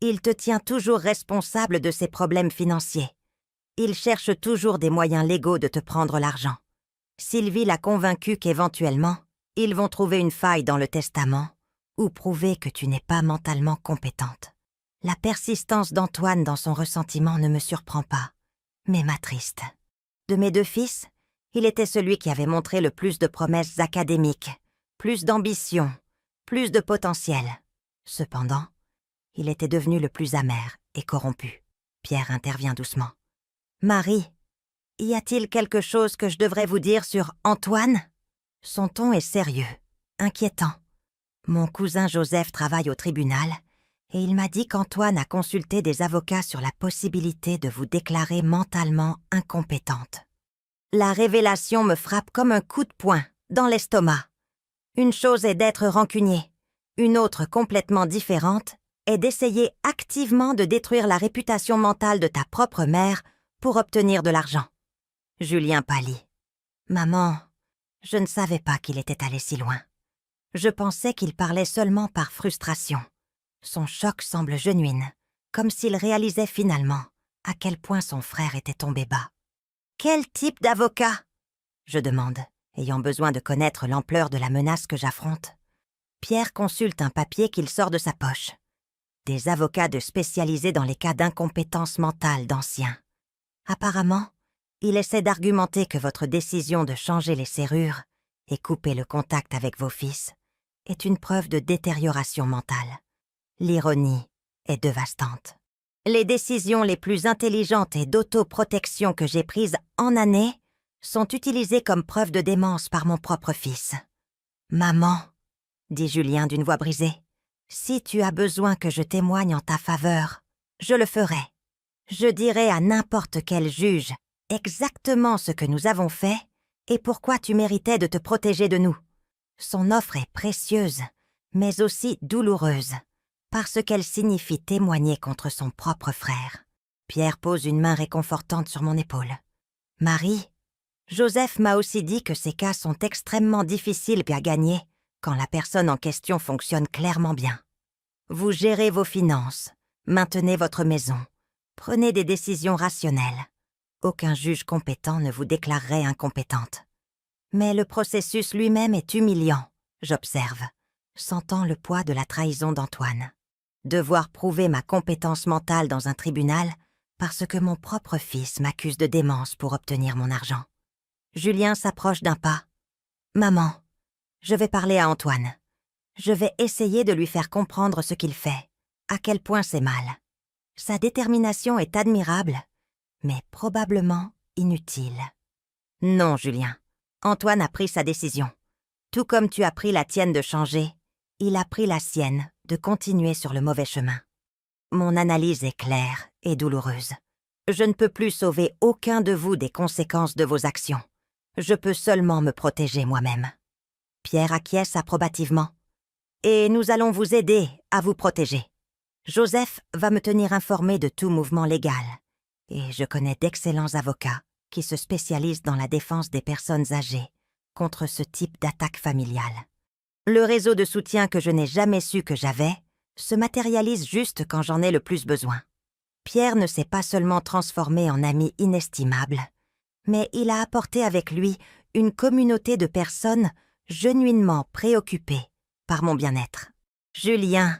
Il te tient toujours responsable de ses problèmes financiers. Il cherche toujours des moyens légaux de te prendre l'argent. Sylvie l'a convaincu qu'éventuellement, ils vont trouver une faille dans le testament ou prouver que tu n'es pas mentalement compétente. La persistance d'Antoine dans son ressentiment ne me surprend pas, mais m'attriste. De mes 2 fils, il était celui qui avait montré le plus de promesses académiques, plus d'ambition, plus de potentiel. Cependant, il était devenu le plus amer et corrompu. Pierre intervient doucement. « Marie, y a-t-il quelque chose que je devrais vous dire sur Antoine ?» Son ton est sérieux, inquiétant. Mon cousin Joseph travaille au tribunal et il m'a dit qu'Antoine a consulté des avocats sur la possibilité de vous déclarer mentalement incompétente. La révélation me frappe comme un coup de poing dans l'estomac. Une chose est d'être rancunier, une autre complètement différente est d'essayer activement de détruire la réputation mentale de ta propre mère pour obtenir de l'argent. Julien pâlit. « Maman, Je ne savais pas qu'il était allé si loin. Je pensais qu'il parlait seulement par frustration. Son choc semble genuine, comme s'il réalisait finalement à quel point son frère était tombé bas. « Quel type d'avocat ?» je demande, ayant besoin de connaître l'ampleur de la menace que j'affronte. Pierre consulte un papier qu'il sort de sa poche. Des avocats spécialisés dans les cas d'incompétence mentale d'anciens. Apparemment, il essaie d'argumenter que votre décision de changer les serrures et couper le contact avec vos fils est une preuve de détérioration mentale. L'ironie est dévastante. Les décisions les plus intelligentes et d'autoprotection que j'ai prises en années sont utilisées comme preuve de démence par mon propre fils. « Maman, » dit Julien d'une voix brisée, « si tu as besoin que je témoigne en ta faveur, je le ferai. Je dirai à n'importe quel juge exactement ce que nous avons fait et pourquoi tu méritais de te protéger de nous. Son offre est précieuse, mais aussi douloureuse, parce qu'elle signifie témoigner contre son propre frère. » Pierre pose une main réconfortante sur mon épaule. « Marie, Joseph m'a aussi dit que ces cas sont extrêmement difficiles à gagner quand la personne en question fonctionne clairement bien. Vous gérez vos finances, maintenez votre maison, prenez des décisions rationnelles. Aucun juge compétent ne vous déclarerait incompétente. Mais le processus lui-même est humiliant, j'observe, sentant le poids de la trahison d'Antoine. Devoir prouver ma compétence mentale dans un tribunal parce que mon propre fils m'accuse de démence pour obtenir mon argent. Julien s'approche d'un pas. « Maman, je vais parler à Antoine. Je vais essayer de lui faire comprendre ce qu'il fait, à quel point c'est mal. Sa détermination est admirable, mais probablement inutile. » « Non, Julien. Antoine a pris sa décision. Tout comme tu as pris la tienne de changer, il a pris la sienne de continuer sur le mauvais chemin. Mon analyse est claire et douloureuse. Je ne peux plus sauver aucun de vous des conséquences de vos actions. Je peux seulement me protéger moi-même. » Pierre acquiesce approbativement. « Et nous allons vous aider à vous protéger. Joseph va me tenir informé de tout mouvement légal. Et je connais d'excellents avocats qui se spécialisent dans la défense des personnes âgées contre ce type d'attaque familiale. Le réseau de soutien que je n'ai jamais su que j'avais se matérialise juste quand j'en ai le plus besoin. Pierre ne s'est pas seulement transformé en ami inestimable, mais il a apporté avec lui une communauté de personnes genuinement préoccupées par mon bien-être. « Julien, »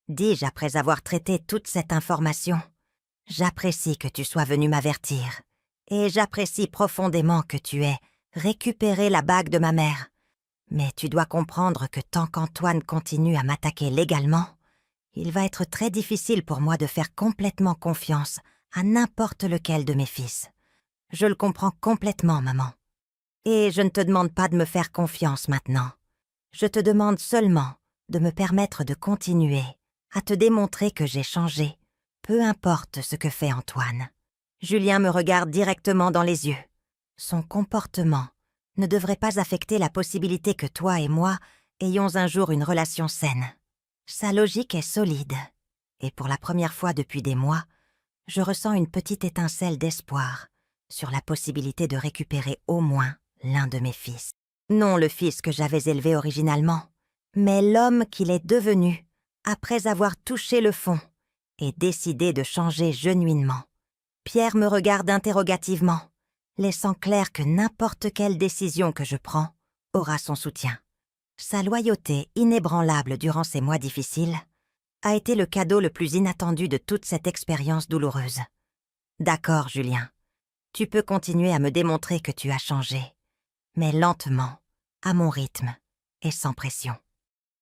dis-je après avoir traité toute cette information, « j'apprécie que tu sois venu m'avertir, et j'apprécie profondément que tu aies récupéré la bague de ma mère. Mais tu dois comprendre que tant qu'Antoine continue à m'attaquer légalement, il va être très difficile pour moi de faire complètement confiance à n'importe lequel de mes fils. Je le comprends complètement, maman. Et je ne te demande pas de me faire confiance maintenant. Je te demande seulement de me permettre de continuer à te démontrer que j'ai changé, peu importe ce que fait Antoine. » Julien me regarde directement dans les yeux. Son comportement ne devrait pas affecter la possibilité que toi et moi ayons un jour une relation saine. Sa logique est solide, et pour la première fois depuis des mois, je ressens une petite étincelle d'espoir sur la possibilité de récupérer au moins l'un de mes fils. Non le fils que j'avais élevé originalement, mais l'homme qu'il est devenu après avoir touché le fond et décidé de changer genuinement. Pierre me regarde interrogativement, laissant clair que n'importe quelle décision que je prends aura son soutien. Sa loyauté inébranlable durant ces mois difficiles a été le cadeau le plus inattendu de toute cette expérience douloureuse. D'accord, Julien, tu peux continuer à me démontrer que tu as changé, mais lentement, à mon rythme et sans pression.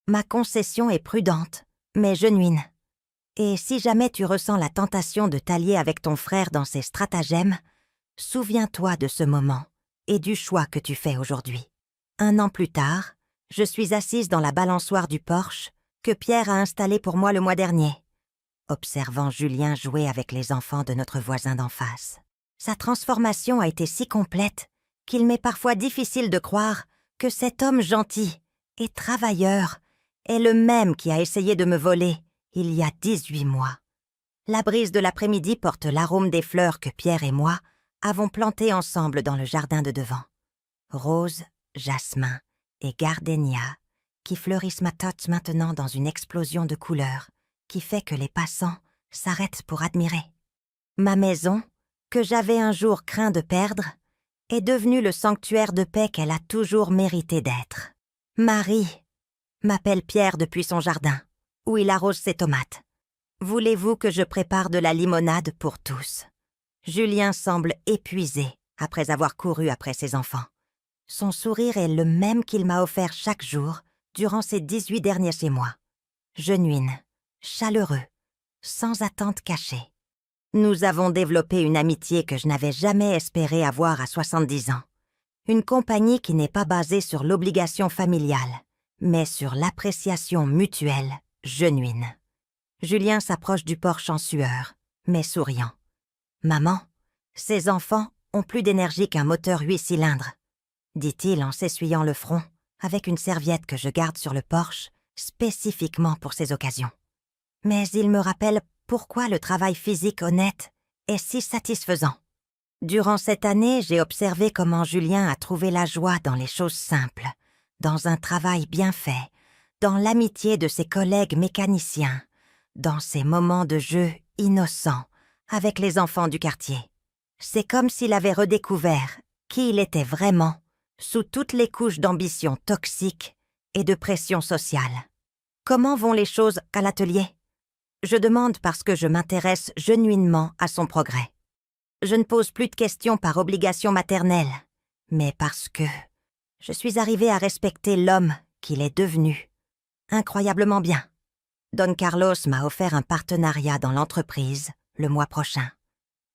Ma concession est prudente, mais genuine. Et si jamais tu ressens la tentation de t'allier avec ton frère dans ses stratagèmes, souviens-toi de ce moment et du choix que tu fais aujourd'hui. 1 an plus tard, je suis assise dans la balançoire du Porsche que Pierre a installé pour moi le mois dernier, observant Julien jouer avec les enfants de notre voisin d'en face. Sa transformation a été si complète qu'il m'est parfois difficile de croire que cet homme gentil et travailleur est le même qui a essayé de me voler il y a 18 mois. La brise de l'après-midi porte l'arôme des fleurs que Pierre et moi avons plantées ensemble dans le jardin de devant. Roses jasmin et gardénia qui fleurissent maintenant dans une explosion de couleurs qui fait que les passants s'arrêtent pour admirer. Ma maison, que j'avais un jour craint de perdre, est devenue le sanctuaire de paix qu'elle a toujours mérité d'être. Marie m'appelle Pierre depuis son jardin, où il arrose ses tomates. Voulez-vous que je prépare de la limonade pour tous? Julien semble épuisé après avoir couru après ses enfants. Son sourire est le même qu'il m'a offert chaque jour durant ces 18 derniers mois. Genuine, chaleureux, sans attente cachée. Nous avons développé une amitié que je n'avais jamais espéré avoir à 70 ans. Une compagnie qui n'est pas basée sur l'obligation familiale, mais sur l'appréciation mutuelle, genuine. Julien s'approche du porche en sueur, mais souriant. « Maman, ces enfants ont plus d'énergie qu'un moteur 8 cylindres, » dit-il en s'essuyant le front avec une serviette que je garde sur le porche spécifiquement pour ces occasions. Mais il me rappelle pourquoi le travail physique honnête est si satisfaisant. Durant cette année, j'ai observé comment Julien a trouvé la joie dans les choses simples, dans un travail bien fait, dans l'amitié de ses collègues mécaniciens, dans ses moments de jeu innocents avec les enfants du quartier. C'est comme s'il avait redécouvert qui il était vraiment sous toutes les couches d'ambition toxique et de pression sociale. Comment vont les choses à l'atelier? Je demande parce que je m'intéresse genuinement à son progrès. Je ne pose plus de questions par obligation maternelle, mais parce que je suis arrivée à respecter l'homme qu'il est devenu. Incroyablement bien. Don Carlos m'a offert un partenariat dans l'entreprise le mois prochain.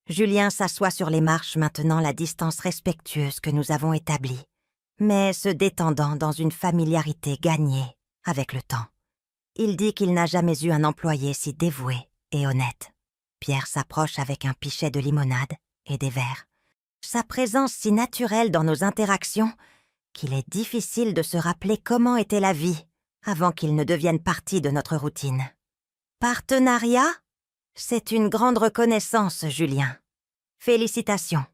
Julien s'assoit sur les marches maintenant la distance respectueuse que nous avons établie, mais se détendant dans une familiarité gagnée avec le temps. Il dit qu'il n'a jamais eu un employé si dévoué et honnête. Pierre s'approche avec un pichet de limonade et des verres. Sa présence si naturelle dans nos interactions qu'il est difficile de se rappeler comment était la vie avant qu'il ne devienne partie de notre routine. Partenariat? C'est une grande reconnaissance, Julien. Félicitations.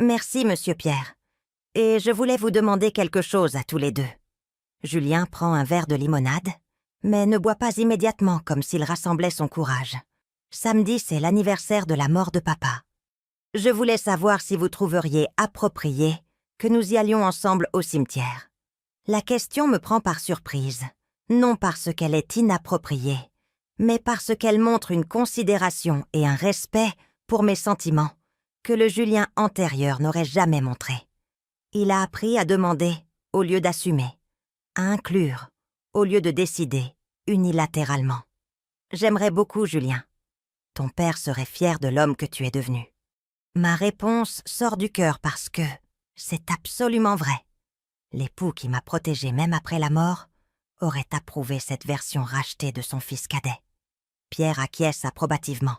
Merci, Monsieur Pierre. Et je voulais vous demander quelque chose à tous les deux. Julien prend un verre de limonade, mais ne boit pas immédiatement comme s'il rassemblait son courage. Samedi, c'est l'anniversaire de la mort de papa. Je voulais savoir si vous trouveriez approprié que nous y allions ensemble au cimetière. La question me prend par surprise, non parce qu'elle est inappropriée, mais parce qu'elle montre une considération et un respect pour mes sentiments que le Julien antérieur n'aurait jamais montré. Il a appris à demander au lieu d'assumer, à inclure au lieu de décider unilatéralement. J'aimerais beaucoup, Julien. Ton père serait fier de l'homme que tu es devenu. Ma réponse sort du cœur parce que c'est absolument vrai. L'époux qui m'a protégée même après la mort aurait approuvé cette version rachetée de son fils cadet. Pierre acquiesce approbativement.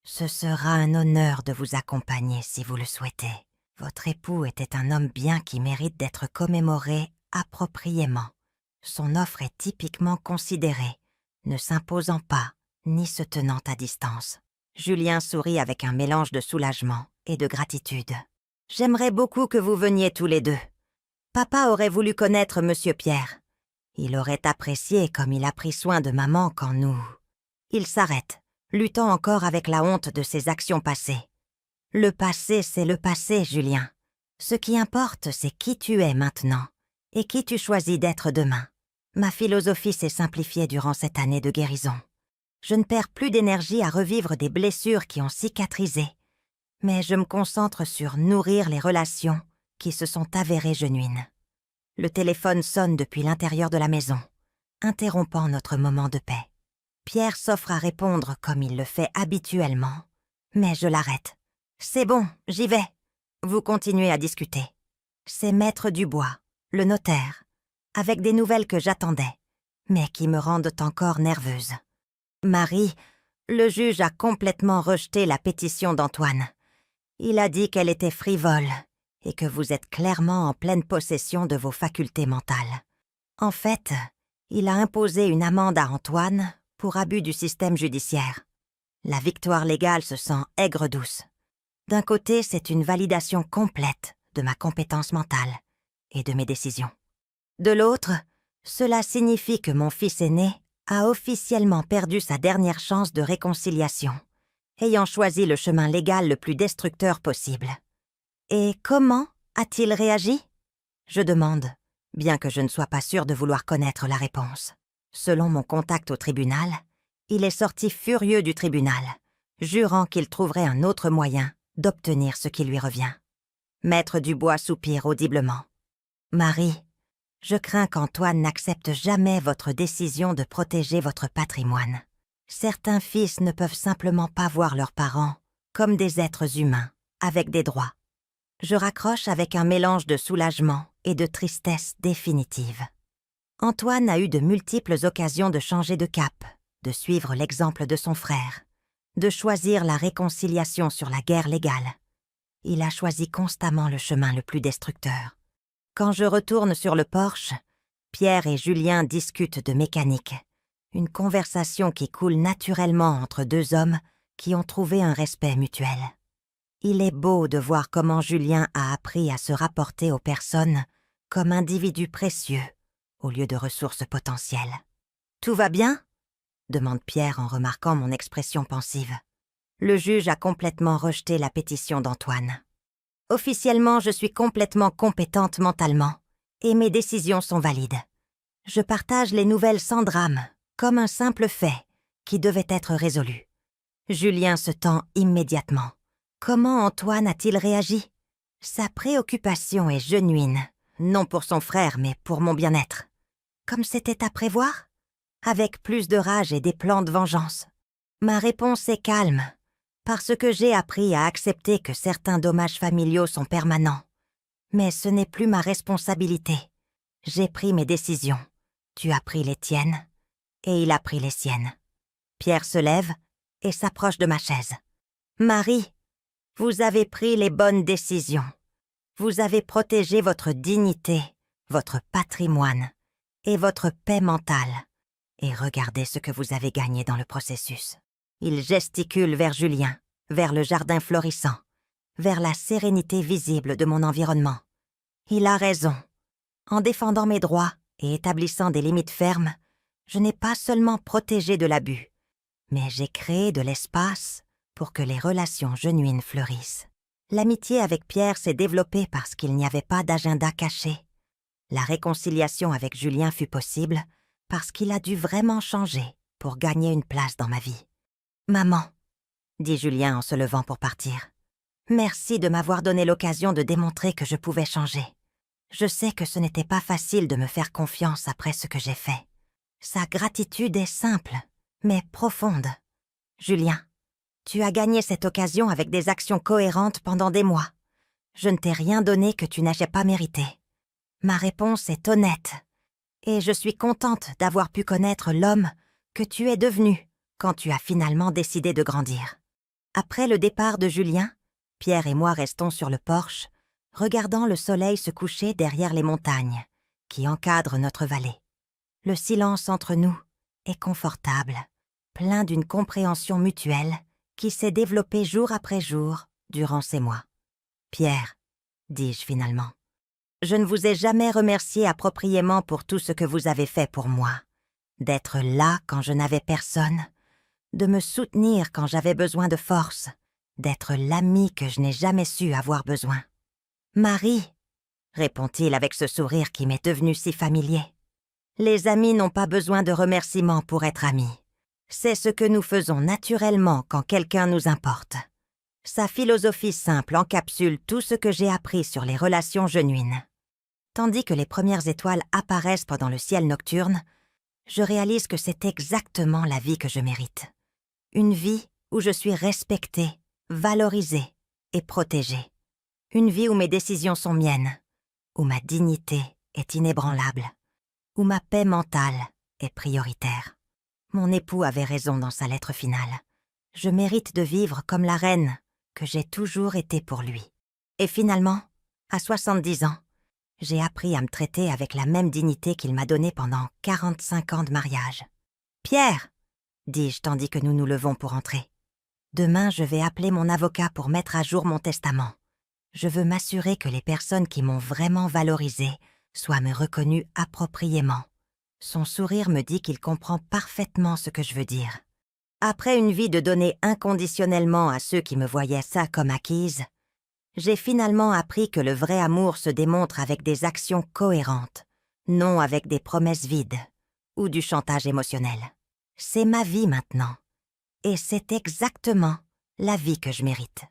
Ce sera un honneur de vous accompagner si vous le souhaitez. Votre époux était un homme bien qui mérite d'être commémoré appropriément. Son offre est typiquement considérée, ne s'imposant pas ni se tenant à distance. Julien sourit avec un mélange de soulagement et de gratitude. J'aimerais beaucoup que vous veniez tous les deux. Papa aurait voulu connaître Monsieur Pierre. Il aurait apprécié comme il a pris soin de maman quand nous... Il s'arrête, luttant encore avec la honte de ses actions passées. Le passé, c'est le passé, Julien. Ce qui importe, c'est qui tu es maintenant et qui tu choisis d'être demain. Ma philosophie s'est simplifiée durant cette année de guérison. Je ne perds plus d'énergie à revivre des blessures qui ont cicatrisé, mais je me concentre sur nourrir les relations qui se sont avérées genuines. Le téléphone sonne depuis l'intérieur de la maison, interrompant notre moment de paix. Pierre s'offre à répondre comme il le fait habituellement, mais je l'arrête. C'est bon, j'y vais. Vous continuez à discuter. C'est Maître Dubois, le notaire, avec des nouvelles que j'attendais, mais qui me rendent encore nerveuse. Marie, le juge a complètement rejeté la pétition d'Antoine. Il a dit qu'elle était frivole et que vous êtes clairement en pleine possession de vos facultés mentales. En fait, il a imposé une amende à Antoine pour abus du système judiciaire. La victoire légale se sent aigre-douce. D'un côté, c'est une validation complète de ma compétence mentale, et de mes décisions. De l'autre, cela signifie que mon fils aîné a officiellement perdu sa dernière chance de réconciliation, ayant choisi le chemin légal le plus destructeur possible. Et comment a-t-il réagi ? Je demande, bien que je ne sois pas sûre de vouloir connaître la réponse. Selon mon contact au tribunal, il est sorti furieux du tribunal, jurant qu'il trouverait un autre moyen d'obtenir ce qui lui revient. Maître Dubois soupire audiblement. « Marie, je crains qu'Antoine n'accepte jamais votre décision de protéger votre patrimoine. Certains fils ne peuvent simplement pas voir leurs parents comme des êtres humains, avec des droits. » Je raccroche avec un mélange de soulagement et de tristesse définitive. Antoine a eu de multiples occasions de changer de cap, de suivre l'exemple de son frère, de choisir la réconciliation sur la guerre légale. Il a choisi constamment le chemin le plus destructeur. Quand je retourne sur le porche, Pierre et Julien discutent de mécanique, une conversation qui coule naturellement entre deux hommes qui ont trouvé un respect mutuel. Il est beau de voir comment Julien a appris à se rapporter aux personnes comme individus précieux au lieu de ressources potentielles. « Tout va bien ?» demande Pierre en remarquant mon expression pensive. Le juge a complètement rejeté la pétition d'Antoine. « Officiellement, je suis complètement compétente mentalement et mes décisions sont valides. Je partage les nouvelles sans drame, comme un simple fait qui devait être résolu. » Julien se tend immédiatement. Comment Antoine a-t-il réagi ? Sa préoccupation est genuine, non pour son frère, mais pour mon bien-être. Comme c'était à prévoir ? Avec plus de rage et des plans de vengeance. Ma réponse est calme, parce que j'ai appris à accepter que certains dommages familiaux sont permanents. Mais ce n'est plus ma responsabilité. J'ai pris mes décisions. Tu as pris les tiennes, et il a pris les siennes. Pierre se lève et s'approche de ma chaise. « Marie, vous avez pris les bonnes décisions. Vous avez protégé votre dignité, votre patrimoine et votre paix mentale. Et regardez ce que vous avez gagné dans le processus. » Il gesticule vers Julien, vers le jardin florissant, vers la sérénité visible de mon environnement. Il a raison. En défendant mes droits et établissant des limites fermes, je n'ai pas seulement protégé de l'abus, mais j'ai créé de l'espace pour que les relations genuines fleurissent. L'amitié avec Pierre s'est développée parce qu'il n'y avait pas d'agenda caché. La réconciliation avec Julien fut possible parce qu'il a dû vraiment changer pour gagner une place dans ma vie. « Maman, » dit Julien en se levant pour partir, « merci de m'avoir donné l'occasion de démontrer que je pouvais changer. Je sais que ce n'était pas facile de me faire confiance après ce que j'ai fait. Sa gratitude est simple, mais profonde. Julien, tu as gagné cette occasion avec des actions cohérentes pendant des mois. Je ne t'ai rien donné que tu n'aies pas mérité. Ma réponse est honnête, et je suis contente d'avoir pu connaître l'homme que tu es devenu quand tu as finalement décidé de grandir. » Après le départ de Julien, Pierre et moi restons sur le porche, regardant le soleil se coucher derrière les montagnes qui encadrent notre vallée. Le silence entre nous est confortable, plein d'une compréhension mutuelle qui s'est développée jour après jour durant ces mois. « Pierre, » dis-je finalement, « je ne vous ai jamais remercié appropriément pour tout ce que vous avez fait pour moi, d'être là quand je n'avais personne, de me soutenir quand j'avais besoin de force, d'être l'ami que je n'ai jamais su avoir besoin. »« Marie, » répond-il avec ce sourire qui m'est devenu si familier, « les amis n'ont pas besoin de remerciements pour être amis. C'est ce que nous faisons naturellement quand quelqu'un nous importe. » Sa philosophie simple encapsule tout ce que j'ai appris sur les relations genuines. Tandis que les premières étoiles apparaissent pendant le ciel nocturne, je réalise que c'est exactement la vie que je mérite. Une vie où je suis respectée, valorisée et protégée. Une vie où mes décisions sont miennes, où ma dignité est inébranlable, où ma paix mentale est prioritaire. Mon époux avait raison dans sa lettre finale. Je mérite de vivre comme la reine que j'ai toujours été pour lui. Et finalement, à 70 ans, j'ai appris à me traiter avec la même dignité qu'il m'a donnée pendant 45 ans de mariage. « Pierre !» dis-je tandis que nous nous levons pour entrer. « Demain, je vais appeler mon avocat pour mettre à jour mon testament. Je veux m'assurer que les personnes qui m'ont vraiment valorisée soient me reconnues appropriément. Son sourire me dit qu'il comprend parfaitement ce que je veux dire. Après une vie de donner inconditionnellement à ceux qui me voyaient ça comme acquise, j'ai finalement appris que le vrai amour se démontre avec des actions cohérentes, non avec des promesses vides ou du chantage émotionnel. C'est ma vie maintenant, et c'est exactement la vie que je mérite.